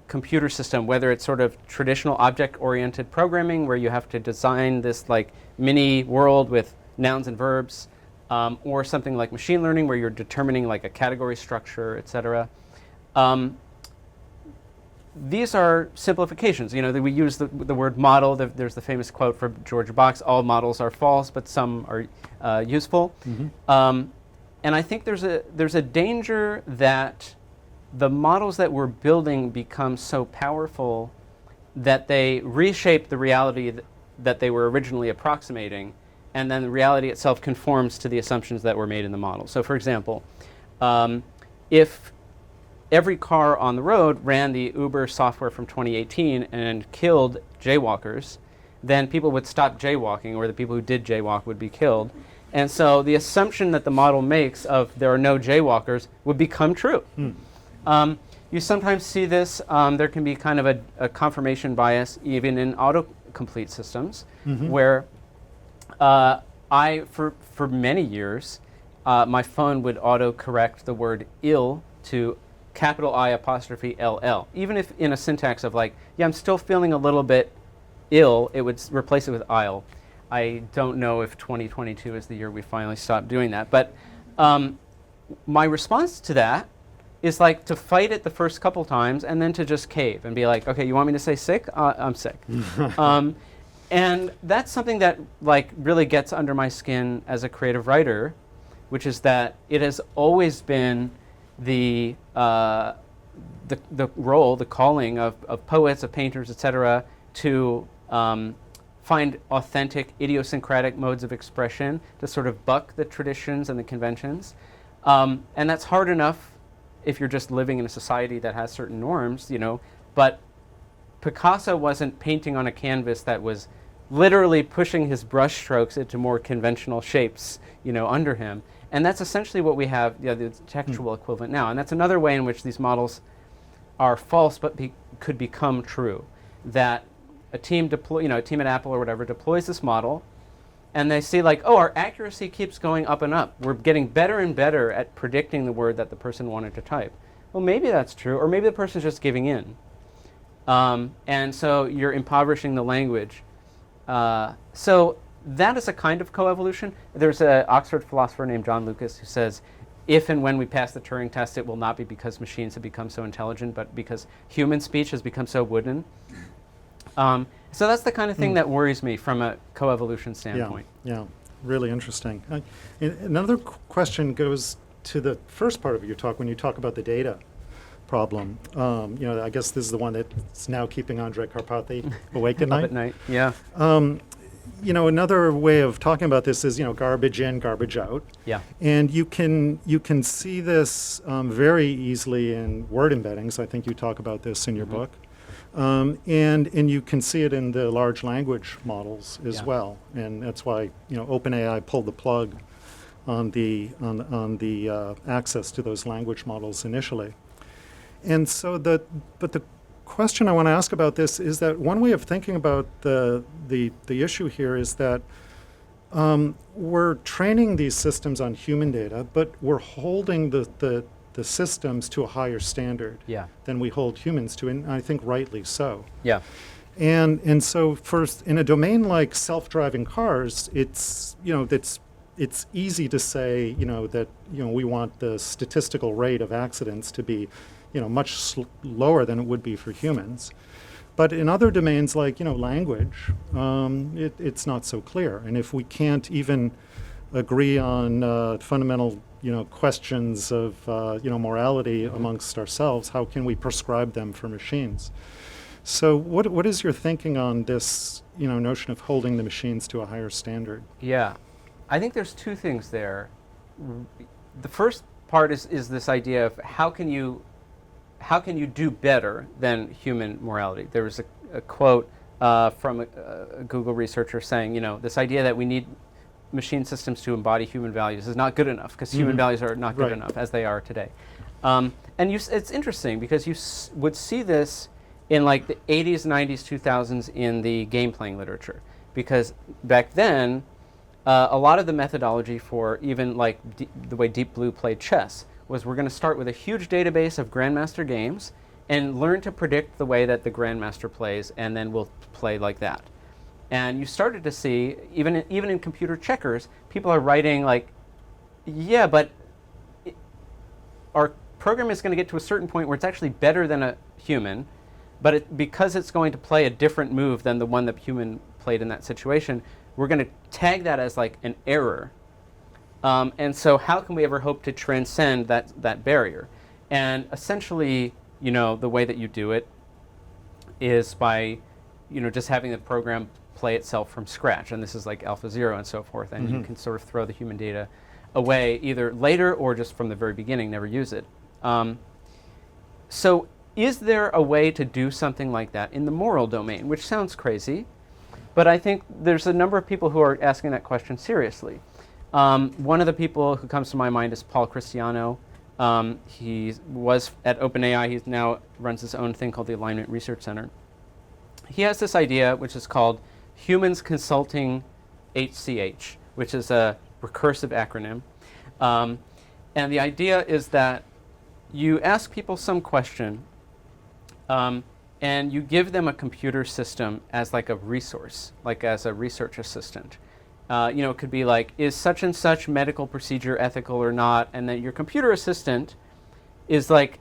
computer system, whether it's sort of traditional object-oriented programming, where you have to design this like mini world with nouns and verbs, or something like machine learning, where you're determining like a category structure, et cetera. These are simplifications. We use the word model. There's the famous quote from George Box, all models are false, but some are useful. And I think there's a danger that the models that we're building become so powerful that they reshape the reality that they were originally approximating, and then the reality itself conforms to the assumptions that were made in the model. So for example, if every car on the road ran the Uber software from 2018 and killed jaywalkers, then people would stop jaywalking, or the people who did jaywalk would be killed. And so the assumption that the model makes of there are no jaywalkers would become true. You sometimes see this, there can be kind of a confirmation bias even in autocomplete systems, where for many years, my phone would auto-correct the word ill to capital I apostrophe LL. Even if in a syntax of like, I'm still feeling a little bit ill, it would replace it with I'll. I don't know if 2022 is the year we finally stopped doing that. But my response to that is like to fight it the first couple times and then to just cave and be like, okay, you want me to say sick? I'm sick. And that's something that like really gets under my skin as a creative writer, which is that it has always been the role, the calling of poets, of painters, etc., to find authentic, idiosyncratic modes of expression, to sort of buck the traditions and the conventions. And that's hard enough if you're just living in a society that has certain norms, but Picasso wasn't painting on a canvas that was literally pushing his brush strokes into more conventional shapes, under him. And that's essentially what we have, the textual equivalent now. And that's another way in which these models are false but could become true. That a team a team at Apple or whatever deploys this model, and they see like, our accuracy keeps going up and up. We're getting better and better at predicting the word that the person wanted to type. Well, maybe that's true, or maybe the person's just giving in. And so you're impoverishing the language. So that is a kind of coevolution. There's an Oxford philosopher named John Lucas who says, if and when we pass the Turing test, it will not be because machines have become so intelligent, but because human speech has become so wooden. So that's the kind of thing that worries me from a coevolution standpoint. Yeah, really interesting. Another question goes to the first part of your talk when you talk about the data problem. I guess this is the one that's now keeping Andrei Karpathy awake at night. Up at night, yeah. Another way of talking about this is, garbage in, garbage out. Yeah. And you can see this very easily in word embeddings. I think you talk about this in your book. And you can see it in the large language models as well. And that's why, OpenAI pulled the plug on the access to those language models initially. And so the question I want to ask about this is that one way of thinking about the issue here is that we're training these systems on human data, but we're holding the the systems to a higher standard Yeah. than we hold humans to, and I think rightly so. Yeah. And so first, in a domain like self-driving cars, it's easy to say that we want the statistical rate of accidents to be much lower than it would be for humans. But in other domains like language, it's not so clear. And if we can't even agree on fundamental questions of morality amongst ourselves, how can we prescribe them for machines? So what is your thinking on this notion of holding the machines to a higher standard? Yeah, I think there's two things there. The first part is this idea of how can you do better than human morality. There was a quote from a Google researcher saying, this idea that we need machine systems to embody human values is not good enough because human values are not good enough as they are today. And it's interesting because you would see this in like the 80s, 90s, 2000s in the game playing literature, because back then a lot of the methodology for even like the way Deep Blue played chess was we're going to start with a huge database of grandmaster games and learn to predict the way that the grandmaster plays, and then we'll play like that. And you started to see, even in computer checkers, people are writing like, yeah, but our program is going to get to a certain point where it's actually better than a human, but because it's going to play a different move than the one the human played in that situation, we're going to tag that as like an error. And so how can we ever hope to transcend that barrier? And essentially, the way that you do it is by, just having the program play itself from scratch. And this is like AlphaZero and so forth. And you can sort of throw the human data away either later or just from the very beginning, never use it. So is there a way to do something like that in the moral domain, which sounds crazy, but I think there's a number of people who are asking that question seriously. One of the people who comes to my mind is Paul Christiano. He was at OpenAI. He now runs his own thing called the Alignment Research Center. He has this idea, which is called Humans Consulting HCH, which is a recursive acronym. And the idea is that you ask people some question, and you give them a computer system as like a resource, like as a research assistant. It could be like, is such and such medical procedure ethical or not? And then your computer assistant is like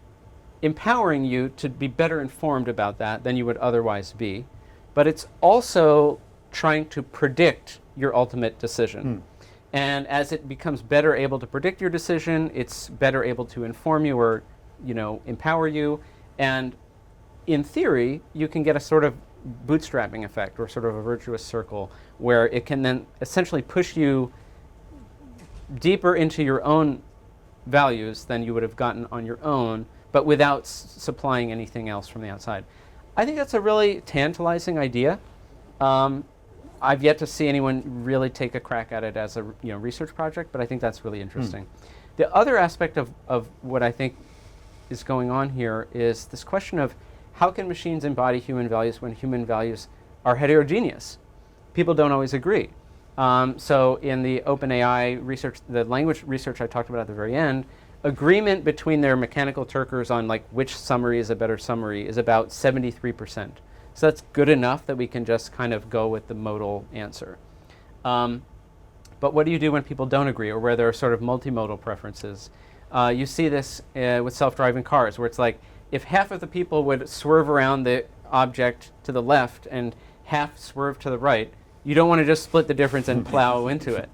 empowering you to be better informed about that than you would otherwise be. But it's also trying to predict your ultimate decision. And as it becomes better able to predict your decision, it's better able to inform you or empower you. And in theory, you can get a sort of bootstrapping effect or sort of a virtuous circle where it can then essentially push you deeper into your own values than you would have gotten on your own, but without supplying anything else from the outside. I think that's a really tantalizing idea. I've yet to see anyone really take a crack at it as a research project, but I think that's really interesting. The other aspect of what I think is going on here is this question of how can machines embody human values when human values are heterogeneous? People don't always agree. So in the OpenAI research, the language research I talked about at the very end, agreement between their mechanical Turkers on like which summary is a better summary is about 73%. So that's good enough that we can just kind of go with the modal answer. But what do you do when people don't agree or where there are sort of multimodal preferences? You see this with self-driving cars where it's like if half of the people would swerve around the object to the left and half swerve to the right, you don't want to just split the difference and plow into it.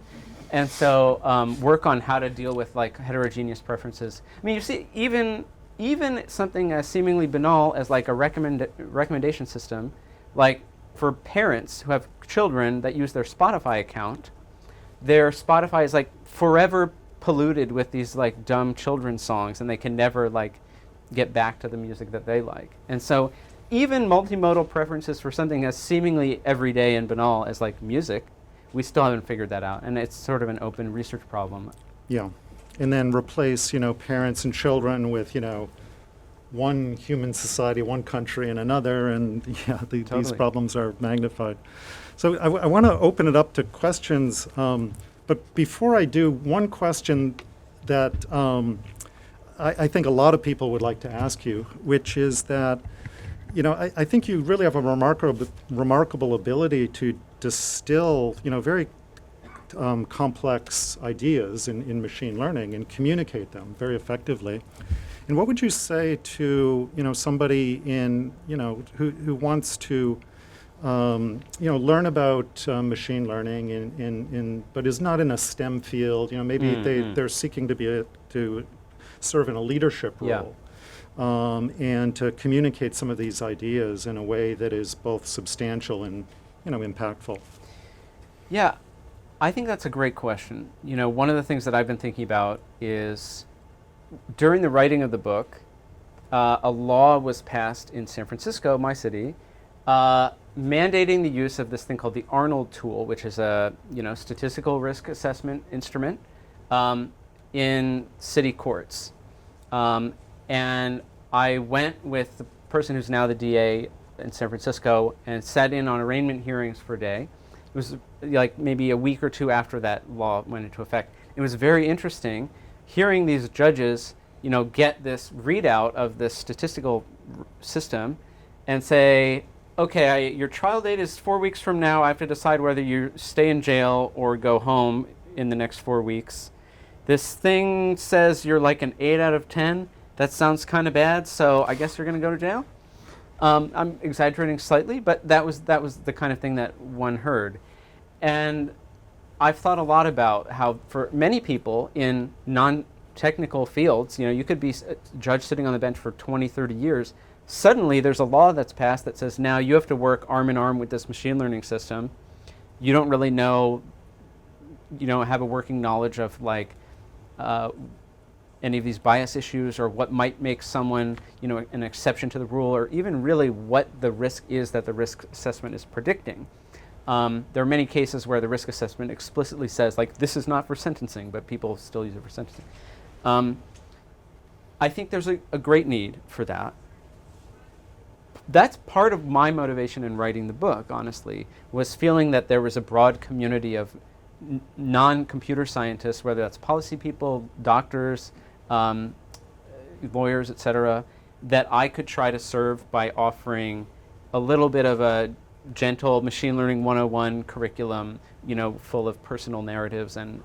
And so work on how to deal with like heterogeneous preferences. I mean, you see, even something as seemingly banal as like a recommendation system, like for parents who have children that use their Spotify account, their Spotify is like forever polluted with these like dumb children's songs, and they can never like get back to the music that they like. And so even multimodal preferences for something as seemingly everyday and banal as like music, we still haven't figured that out, and it's sort of an open research problem. Yeah, and then replace parents and children with one human society, one country, and another, and these problems are magnified. So I want to open it up to questions, but before I do, one question that I think a lot of people would like to ask you, which is that, I think you really have a remarkable ability to distill, very complex ideas in machine learning and communicate them very effectively. And what would you say to, somebody who wants to, learn about machine learning but is not in a STEM field, maybe they're seeking to serve in a leadership role. And to communicate some of these ideas in a way that is both substantial and, impactful. Yeah, I think that's a great question. One of the things that I've been thinking about is during the writing of the book, a law was passed in San Francisco, my city, mandating the use of this thing called the Arnold tool, which is a statistical risk assessment instrument in city courts. And I went with the person who's now the DA in San Francisco and sat in on arraignment hearings for a day. It was like maybe a week or two after that law went into effect. It was very interesting hearing these judges, get this readout of this statistical system and say, okay, your trial date is 4 weeks from now. I have to decide whether you stay in jail or go home in the next 4 weeks. This thing says you're like an 8 out of 10. That sounds kind of bad, so I guess you're going to go to jail? I'm exaggerating slightly, but that was the kind of thing that one heard. And I've thought a lot about how for many people in non-technical fields, you could be a judge sitting on the bench for 20, 30 years. Suddenly there's a law that's passed that says now you have to work arm in arm with this machine learning system. You don't really know, have a working knowledge of any of these bias issues or what might make someone, an exception to the rule, or even really what the risk is that the risk assessment is predicting. There are many cases where the risk assessment explicitly says, this is not for sentencing, but people still use it for sentencing. I think there's a great need for that. That's part of my motivation in writing the book, honestly, was feeling that there was a broad community of non-computer scientists, whether that's policy people, doctors, lawyers, etc., that I could try to serve by offering a little bit of a gentle machine learning 101 curriculum, full of personal narratives and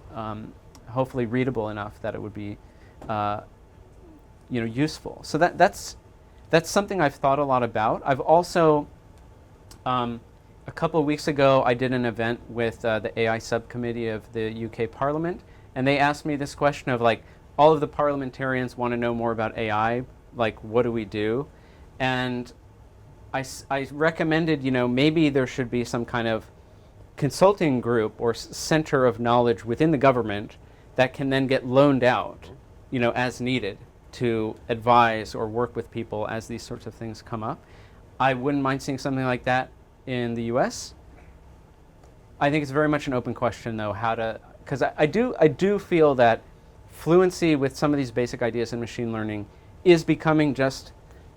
hopefully readable enough that it would be, useful. So that's something I've thought a lot about. I've also, a couple of weeks ago, I did an event with the AI subcommittee of the UK Parliament, and they asked me this question of all of the parliamentarians want to know more about AI, what do we do? And I recommended, maybe there should be some kind of consulting group or center of knowledge within the government that can then get loaned out, as needed to advise or work with people as these sorts of things come up. I wouldn't mind seeing something like that in the US. I think it's very much an open question, though, because I do feel that fluency with some of these basic ideas in machine learning is becoming just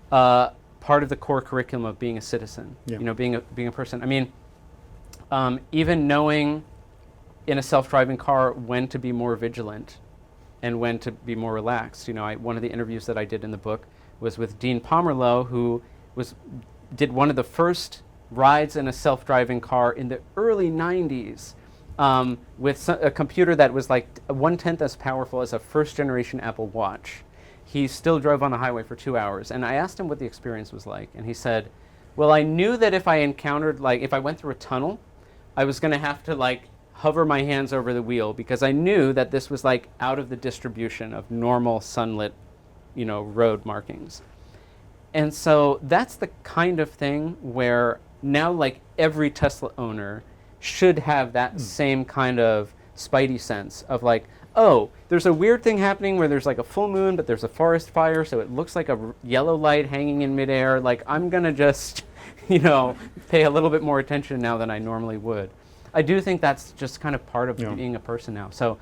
part of the core curriculum of being a citizen. Yeah. Being a person. I mean, even knowing in a self-driving car when to be more vigilant and when to be more relaxed. One of the interviews that I did in the book was with Dean Pomerleau, who did one of the first rides in a self-driving car in the early 90s. With a computer that was 1/10 as powerful as a first-generation Apple Watch. He still drove on the highway for 2 hours. And I asked him what the experience was like. And he said, well, I knew that if I encountered, if I went through a tunnel, I was going to have to, hover my hands over the wheel because I knew that this was, out of the distribution of normal sunlit, road markings. And so that's the kind of thing where now, every Tesla owner should have that same kind of spidey sense of oh, there's a weird thing happening where there's a full moon, but there's a forest fire, so it looks like a yellow light hanging in midair. I'm going to just, pay a little bit more attention now than I normally would. I do think that's just kind of part of being a person now. So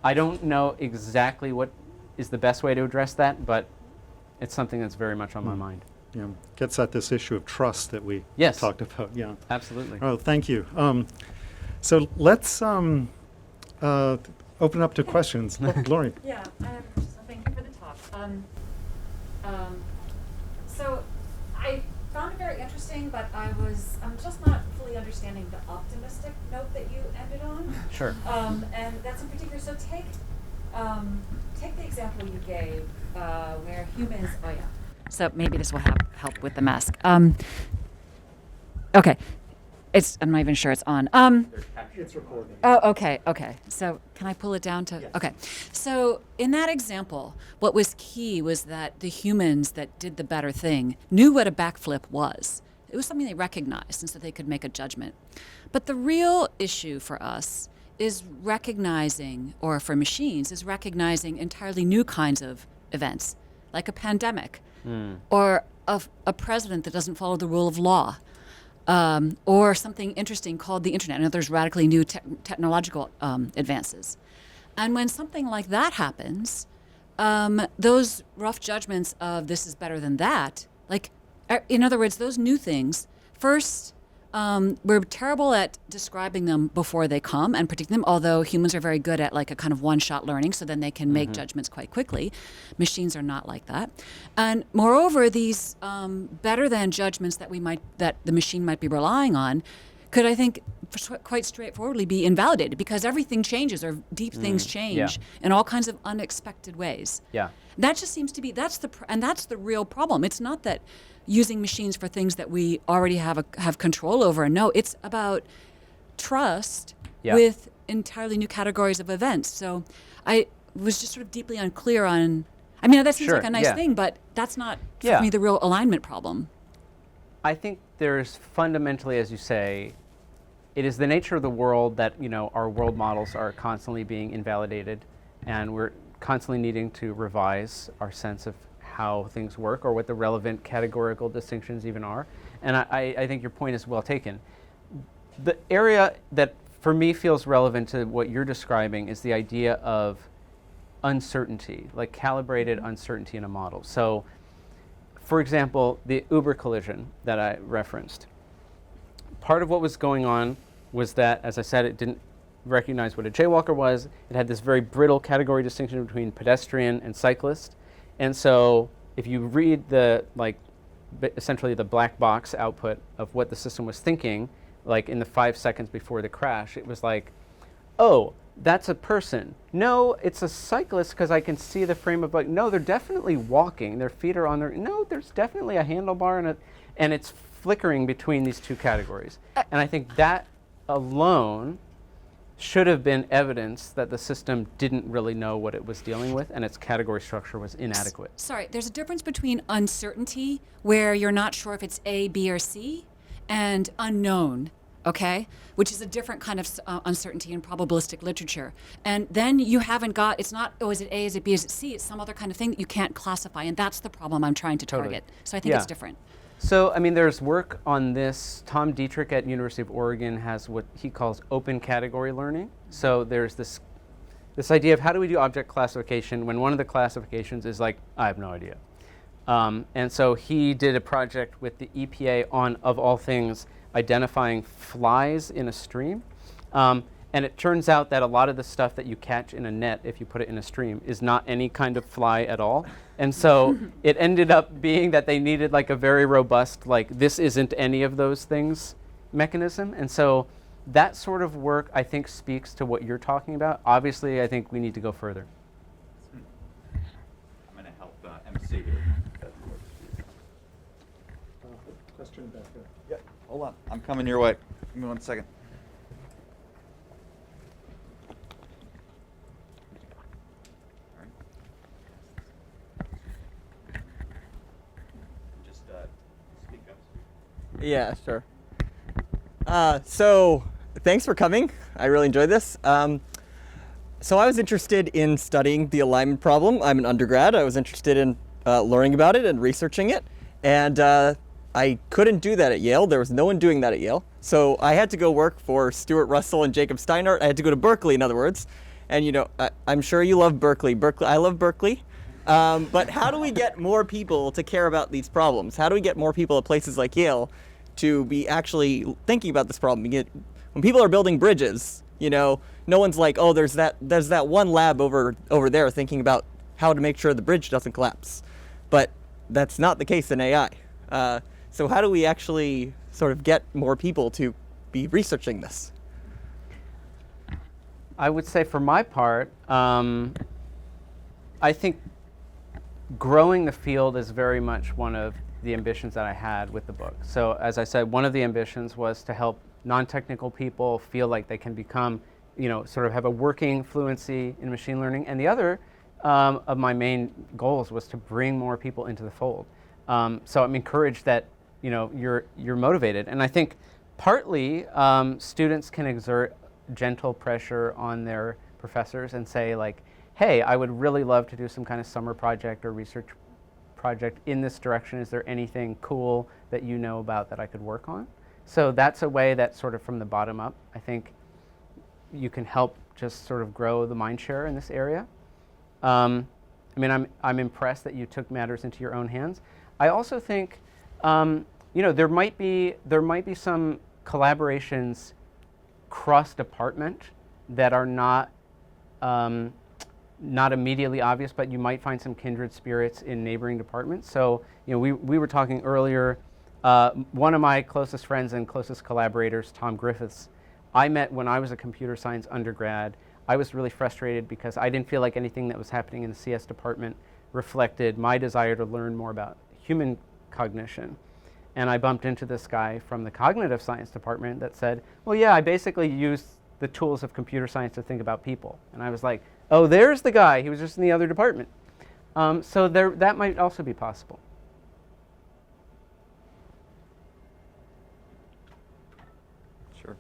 I don't know exactly what is the best way to address that, but it's something that's very much on my mind. Yeah, gets at this issue of trust that we talked about. Yeah, absolutely. Oh, thank you. So let's open up to questions. Lori. Yeah, so thank you for the talk. So I found it very interesting, but I'm just not fully understanding the optimistic note that you ended on. Sure. And that's in particular. So take the example you gave where humans. Oh yeah. So maybe this will help with the mask. Okay. I'm not even sure it's on. It's recording. Oh, okay. So can I pull it down to? Yes. Okay. So in that example, what was key was that the humans that did the better thing knew what a backflip was. It was something they recognized, and so they could make a judgment. But the real issue for us is recognizing, or for machines, is recognizing entirely new kinds of events, like a pandemic, or a president that doesn't follow the rule of law. Or something interesting called the internet. I know there's radically new technological advances. And when something like that happens, those rough judgments of this is better than that, like, in other words, those new things, first, we're terrible at describing them before they come and predicting them, although humans are very good at like a kind of one-shot learning, so then they can make judgments quite quickly. Machines are not like that. And moreover, these better than judgments that the machine might be relying on could, I think, quite straightforwardly be invalidated, because everything changes, or deep things change in all kinds of unexpected ways. Yeah. That just seems to be, that's the real problem. It's not that using machines for things that we already have control over. No, it's about trust with entirely new categories of events. So I was just sort of deeply unclear on, I mean, that seems like a nice thing, but that's not, for me, the real alignment problem. I think there's fundamentally, as you say, it is the nature of the world that, our world models are constantly being invalidated, and we're constantly needing to revise our sense of how things work, or what the relevant categorical distinctions even are. And I think your point is well taken. The area that for me feels relevant to what you're describing is the idea of uncertainty, like calibrated uncertainty in a model. So, for example, the Uber collision that I referenced. Part of what was going on was that, as I said, it didn't recognize what a jaywalker was. It had this very brittle category distinction between pedestrian and cyclist. And so if you read essentially the black box output of what the system was thinking, like in the 5 seconds before the crash, it was like, oh, that's a person. No, it's a cyclist because I can see the frame of no, they're definitely walking. Their feet are on their, no, there's definitely a handlebar and it's flickering between these two categories. And I think that alone should have been evidence that the system didn't really know what it was dealing with, and its category structure was inadequate. Sorry, there's a difference between uncertainty, where you're not sure if it's A, B, or C, and unknown, okay? Which is a different kind of uncertainty in probabilistic literature. And then you haven't got, it's not, oh, is it A, is it B, is it C? It's some other kind of thing that you can't classify, and that's the problem I'm trying to target. So I think it's different. So, I mean, there's work on this. Tom Dietrich at University of Oregon has what he calls open category learning. So there's this idea of how do we do object classification when one of the classifications is like, I have no idea. And so he did a project with the EPA on, of all things, identifying flies in a stream. And it turns out that a lot of the stuff that you catch in a net, if you put it in a stream, is not any kind of fly at all. And so it ended up being that they needed like a very robust, this isn't any of those things mechanism. And so that sort of work, I think, speaks to what you're talking about. Obviously, I think we need to go further. I'm going to help MC here. Question back there. Yeah, hold on. I'm coming your way. Give me 1 second. Yeah, sure. So thanks for coming. I really enjoyed this. So I was interested in studying the alignment problem. I'm an undergrad. I was interested in learning about it and researching it. And I couldn't do that at Yale. There was no one doing that at Yale. So I had to go work for Stuart Russell and Jacob Steinhardt. I had to go to Berkeley, in other words. And I'm sure you love Berkeley. I love Berkeley. But how do we get more people to care about these problems? How do we get more people at places like Yale to be actually thinking about this problem? When people are building bridges, no one's like, oh, there's that one lab over there thinking about how to make sure the bridge doesn't collapse. But that's not the case in AI. So how do we actually sort of get more people to be researching this? I would say for my part, I think growing the field is very much one of the ambitions that I had with the book. So as I said, one of the ambitions was to help non-technical people feel like they can become, sort of have a working fluency in machine learning. And the other of my main goals was to bring more people into the fold. So I'm encouraged that you're motivated. And I think partly students can exert gentle pressure on their professors and say like, hey, I would really love to do some kind of summer project or research project in this direction. Is there anything cool that you know about that I could work on? So that's a way that sort of from the bottom up, I think you can help just sort of grow the mind share in this area. I mean, I'm impressed that you took matters into your own hands. I also think, there might be some collaborations cross-department that are not immediately obvious, but you might find some kindred spirits in neighboring departments. So, we were talking earlier, one of my closest friends and closest collaborators, Tom Griffiths, I met when I was a computer science undergrad. I was really frustrated because I didn't feel like anything that was happening in the CS department reflected my desire to learn more about human cognition. And I bumped into this guy from the cognitive science department that said, well, yeah, I basically used the tools of computer science to think about people. And I was like, oh, there's the guy. He was just in the other department. So that might also be possible. Sure.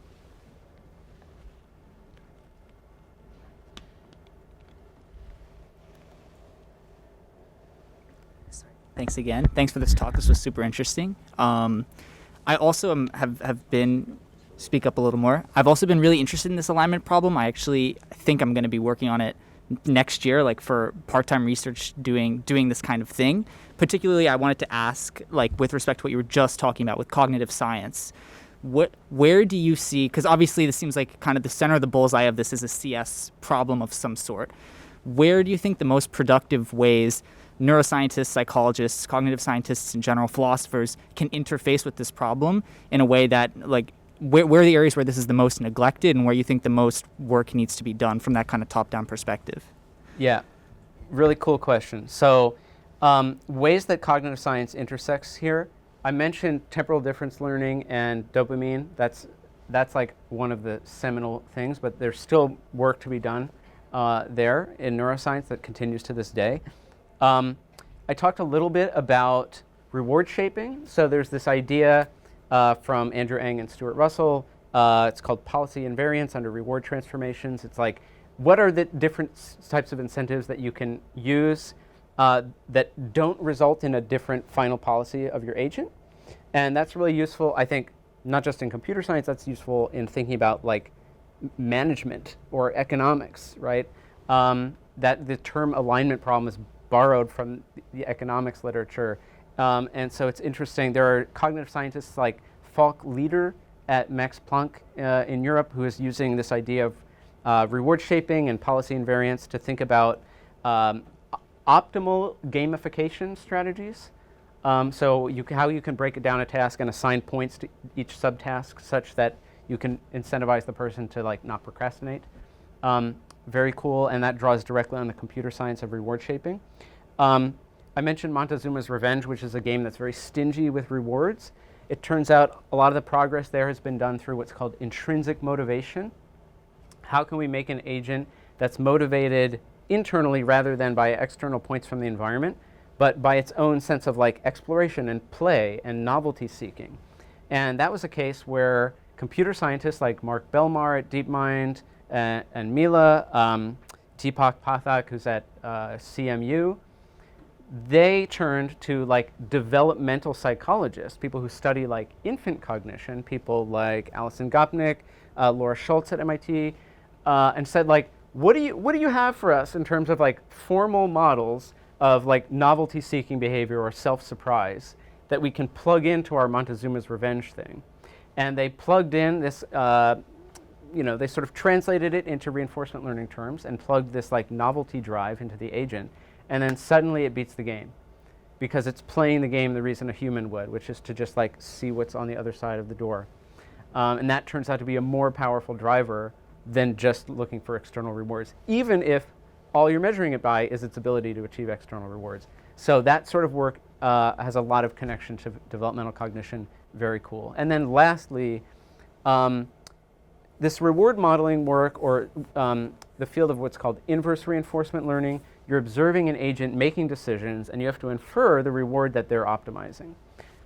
Thanks again. Thanks for this talk. This was super interesting. I also have been, speak up a little more. I've also been really interested in this alignment problem. I actually think I'm going to be working on it next year, like for part-time research doing this kind of thing. Particularly, I wanted to ask, like with respect to what you were just talking about with cognitive science, where do you see, because obviously this seems like kind of the center of the bullseye of this is a CS problem of some sort. Where do you think the most productive ways neuroscientists, psychologists, cognitive scientists in general, philosophers can interface with this problem in a way that, like, where are the areas where this is the most neglected and where you think the most work needs to be done from that kind of top-down perspective? Yeah, really cool question. So ways that cognitive science intersects here, I mentioned temporal difference learning and dopamine. That's like one of the seminal things, but there's still work to be done there in neuroscience that continues to this day. I talked a little bit about reward shaping. So there's this idea from Andrew Ng and Stuart Russell. It's called policy invariance under reward transformations. It's like, what are the different types of incentives that you can use that don't result in a different final policy of your agent? And that's really useful, I think, not just in computer science, that's useful in thinking about like management or economics, right? That the term alignment problem is borrowed from the economics literature. And so it's interesting. There are cognitive scientists like Falk Lieder at Max Planck in Europe who is using this idea of reward shaping and policy invariance to think about optimal gamification strategies. So how you can break it down a task and assign points to each subtask such that you can incentivize the person to like not procrastinate. Very cool, and that draws directly on the computer science of reward shaping. I mentioned Montezuma's Revenge, which is a game that's very stingy with rewards. It turns out a lot of the progress there has been done through what's called intrinsic motivation. How can we make an agent that's motivated internally rather than by external points from the environment, but by its own sense of like exploration and play and novelty seeking? And that was a case where computer scientists like Mark Belmar at DeepMind and Mila, Deepak Pathak, who's at CMU, they turned to like developmental psychologists, people who study like infant cognition, people like Alison Gopnik, Laura Schultz at MIT, and said like, what do you have for us in terms of like formal models of like novelty-seeking behavior or self-surprise that we can plug into our Montezuma's Revenge thing? And they plugged in this, they sort of translated it into reinforcement learning terms and plugged this like novelty drive into the agent. and then suddenly it beats the game because it's playing the game the reason a human would, which is to just like see what's on the other side of the door. And that turns out to be a more powerful driver than just looking for external rewards, even if all you're measuring it by is its ability to achieve external rewards. So that sort of work has a lot of connection to developmental cognition. Very cool. And then lastly, this reward modeling work, or the field of what's called inverse reinforcement learning, you're observing an agent making decisions, and you have to infer the reward that they're optimizing.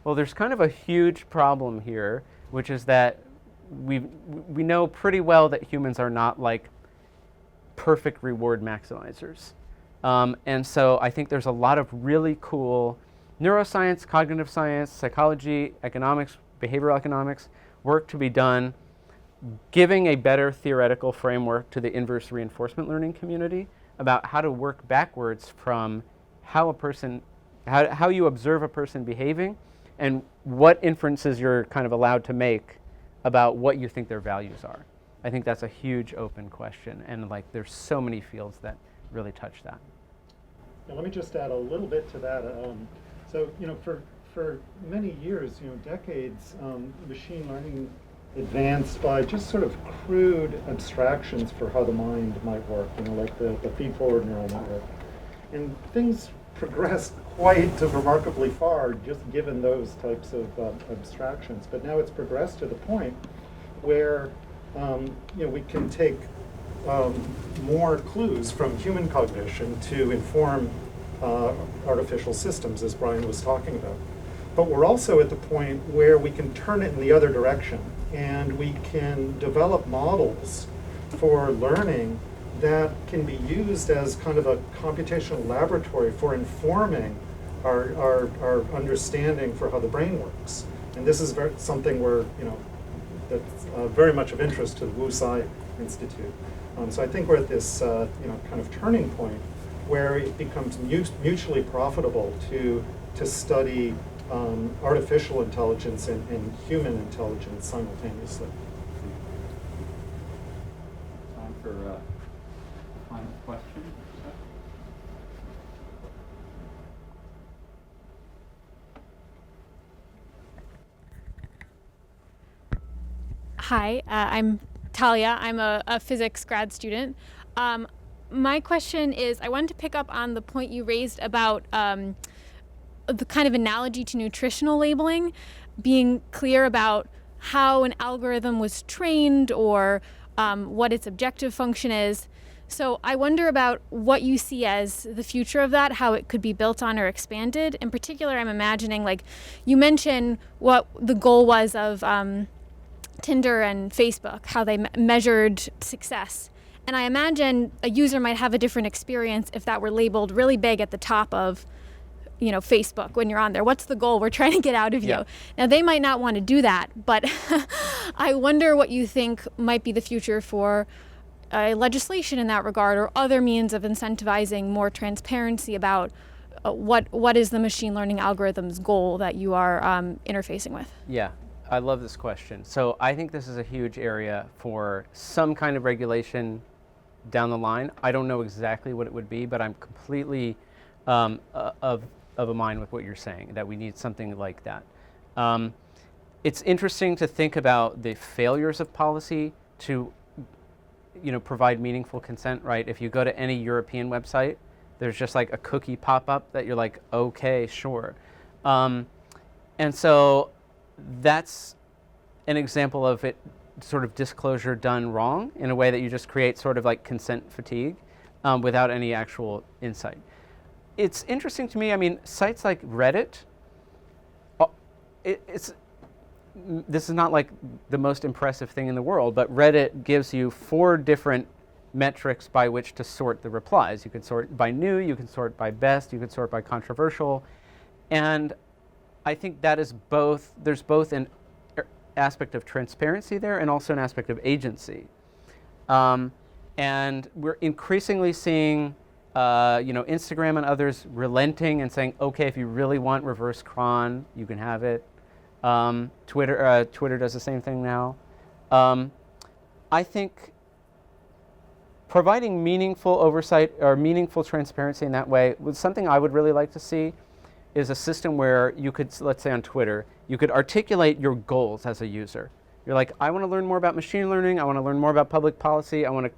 Well, there's kind of a huge problem here, which is that we know pretty well that humans are not like perfect reward maximizers. And so I think there's a lot of really cool neuroscience, cognitive science, psychology, economics, behavioral economics work to be done, giving a better theoretical framework to the inverse reinforcement learning community about how to work backwards from how you observe a person behaving and what inferences you're kind of allowed to make about what you think their values are. I think that's a huge open question, and like there's so many fields that really touch that. Now, let me just add a little bit to that. So, for many years, decades, machine learning advanced by just sort of crude abstractions for how the mind might work, like the feed-forward neural network. And things progressed quite remarkably far just given those types of abstractions. But now it's progressed to the point where we can take more clues from human cognition to inform artificial systems, as Brian was talking about. But we're also at the point where we can turn it in the other direction, and we can develop models for learning that can be used as kind of a computational laboratory for informing our understanding for how the brain works. And this is something that's very much of interest to the Tsai Institute. So I think we're at this kind of turning point where it becomes mutually profitable to study artificial intelligence and human intelligence simultaneously. Time for a final question. Hi, I'm Talia. I'm a physics grad student. My question is, I wanted to pick up on the point you raised about the kind of analogy to nutritional labeling, being clear about how an algorithm was trained or what its objective function is. So I wonder about what you see as the future of that, how it could be built on or expanded. In particular, I'm imagining, like, you mentioned what the goal was of Tinder and Facebook, how they measured success. And I imagine a user might have a different experience if that were labeled really big at the top of Facebook when you're on there. What's the goal we're trying to get out of you? Now, they might not want to do that, but I wonder what you think might be the future for legislation in that regard, or other means of incentivizing more transparency about what is the machine learning algorithm's goal that you are interfacing with. Yeah, I love this question. So I think this is a huge area for some kind of regulation down the line. I don't know exactly what it would be, but I'm completely of a mind with what you're saying, that we need something like that. It's interesting to think about the failures of policy to provide meaningful consent, right? If you go to any European website, there's just like a cookie pop-up that you're like, okay, sure. And so that's an example of it sort of disclosure done wrong in a way that you just create sort of like consent fatigue without any actual insight. It's interesting to me, I mean, sites like Reddit, this is not like the most impressive thing in the world, but Reddit gives you 4 different metrics by which to sort the replies. You can sort by new, you can sort by best, you can sort by controversial. And I think that is there's both an aspect of transparency there and also an aspect of agency. And we're increasingly seeing Instagram and others relenting and saying, okay, if you really want reverse cron, you can have it. Twitter does the same thing now. I think providing meaningful oversight or meaningful transparency in that way was something I would really like to see. Is a system where you could, let's say on Twitter, you could articulate your goals as a user. You're like, I want to learn more about machine learning. I want to learn more about public policy. I want to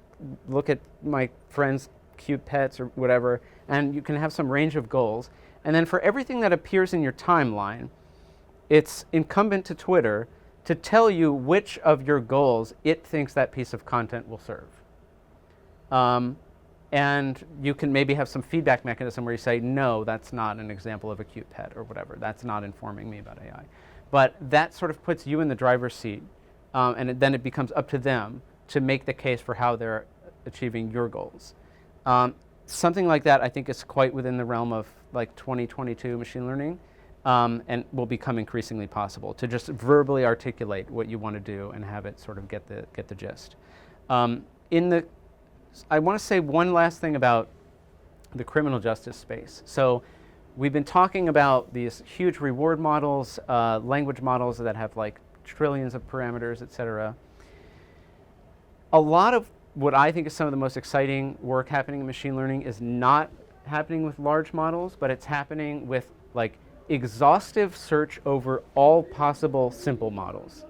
look at my friends' cute pets or whatever. And you can have some range of goals. And then for everything that appears in your timeline, it's incumbent to Twitter to tell you which of your goals it thinks that piece of content will serve. And you can maybe have some feedback mechanism where you say, no, that's not an example of a cute pet or whatever. That's not informing me about AI. But that sort of puts you in the driver's seat, and then it becomes up to them to make the case for how they're achieving your goals. Something like that I think is quite within the realm of like 2022 machine learning, and will become increasingly possible to just verbally articulate what you want to do and have it sort of get the gist. I want to say one last thing about the criminal justice space. So we've been talking about these huge reward models, language models that have like trillions of parameters, et cetera. A lot of what I think is some of the most exciting work happening in machine learning is not happening with large models, but it's happening with like exhaustive search over all possible simple models.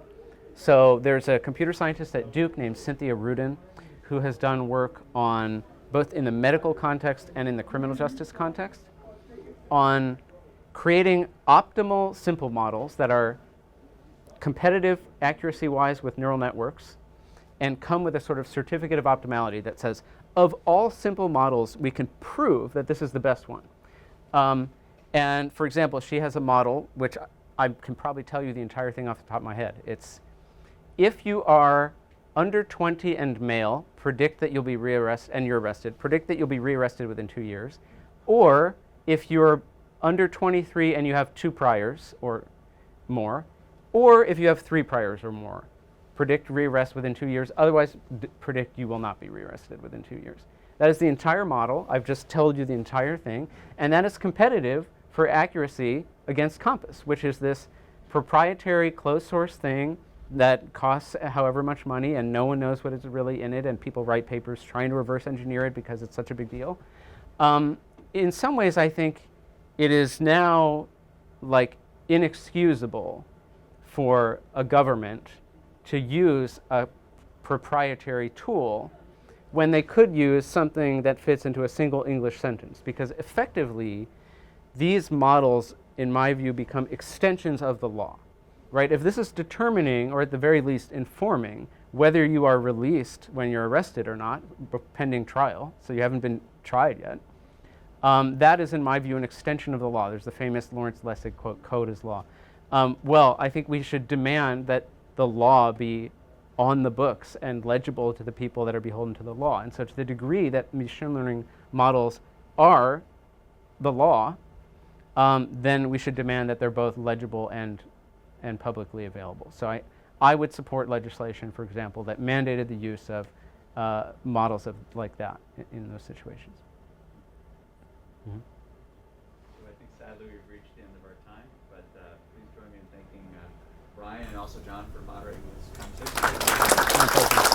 So there's a computer scientist at Duke named Cynthia Rudin, who has done work on both in the medical context and in the criminal justice context on creating optimal simple models that are competitive accuracy-wise with neural networks and come with a sort of certificate of optimality that says, of all simple models, we can prove that this is the best one. And for example, she has a model, which I can probably tell you the entire thing off the top of my head. It's, if you are under 20 and male, predict that you'll be rearrested, and you're arrested, predict that you'll be rearrested within 2 years. Or if you're under 23 and you have 2 priors or more, or if you have 3 priors or more, predict rearrest within 2 years. Otherwise, predict you will not be rearrested within 2 years. That is the entire model. I've just told you the entire thing. And that is competitive for accuracy against Compass, which is this proprietary closed source thing that costs however much money and no one knows what is really in it, and people write papers trying to reverse engineer it because it's such a big deal. In some ways, I think it is now like inexcusable for a government to use a proprietary tool when they could use something that fits into a single English sentence, because effectively these models, in my view, become extensions of the law. Right? If this is determining, or at the very least informing, whether you are released when you're arrested or not, pending trial, so you haven't been tried yet, that is, in my view, an extension of the law. There's the famous Lawrence Lessig quote, "Code is law." Well, I think we should demand that the law be on the books and legible to the people that are beholden to the law. And so to the degree that machine learning models are the law, then we should demand that they're both legible and publicly available. So I would support legislation, for example, that mandated the use of models like that in those situations. Mm-hmm. So I think sadly we've reached the end of our time, but please join me in thanking Brian and also John for moderating this conversation.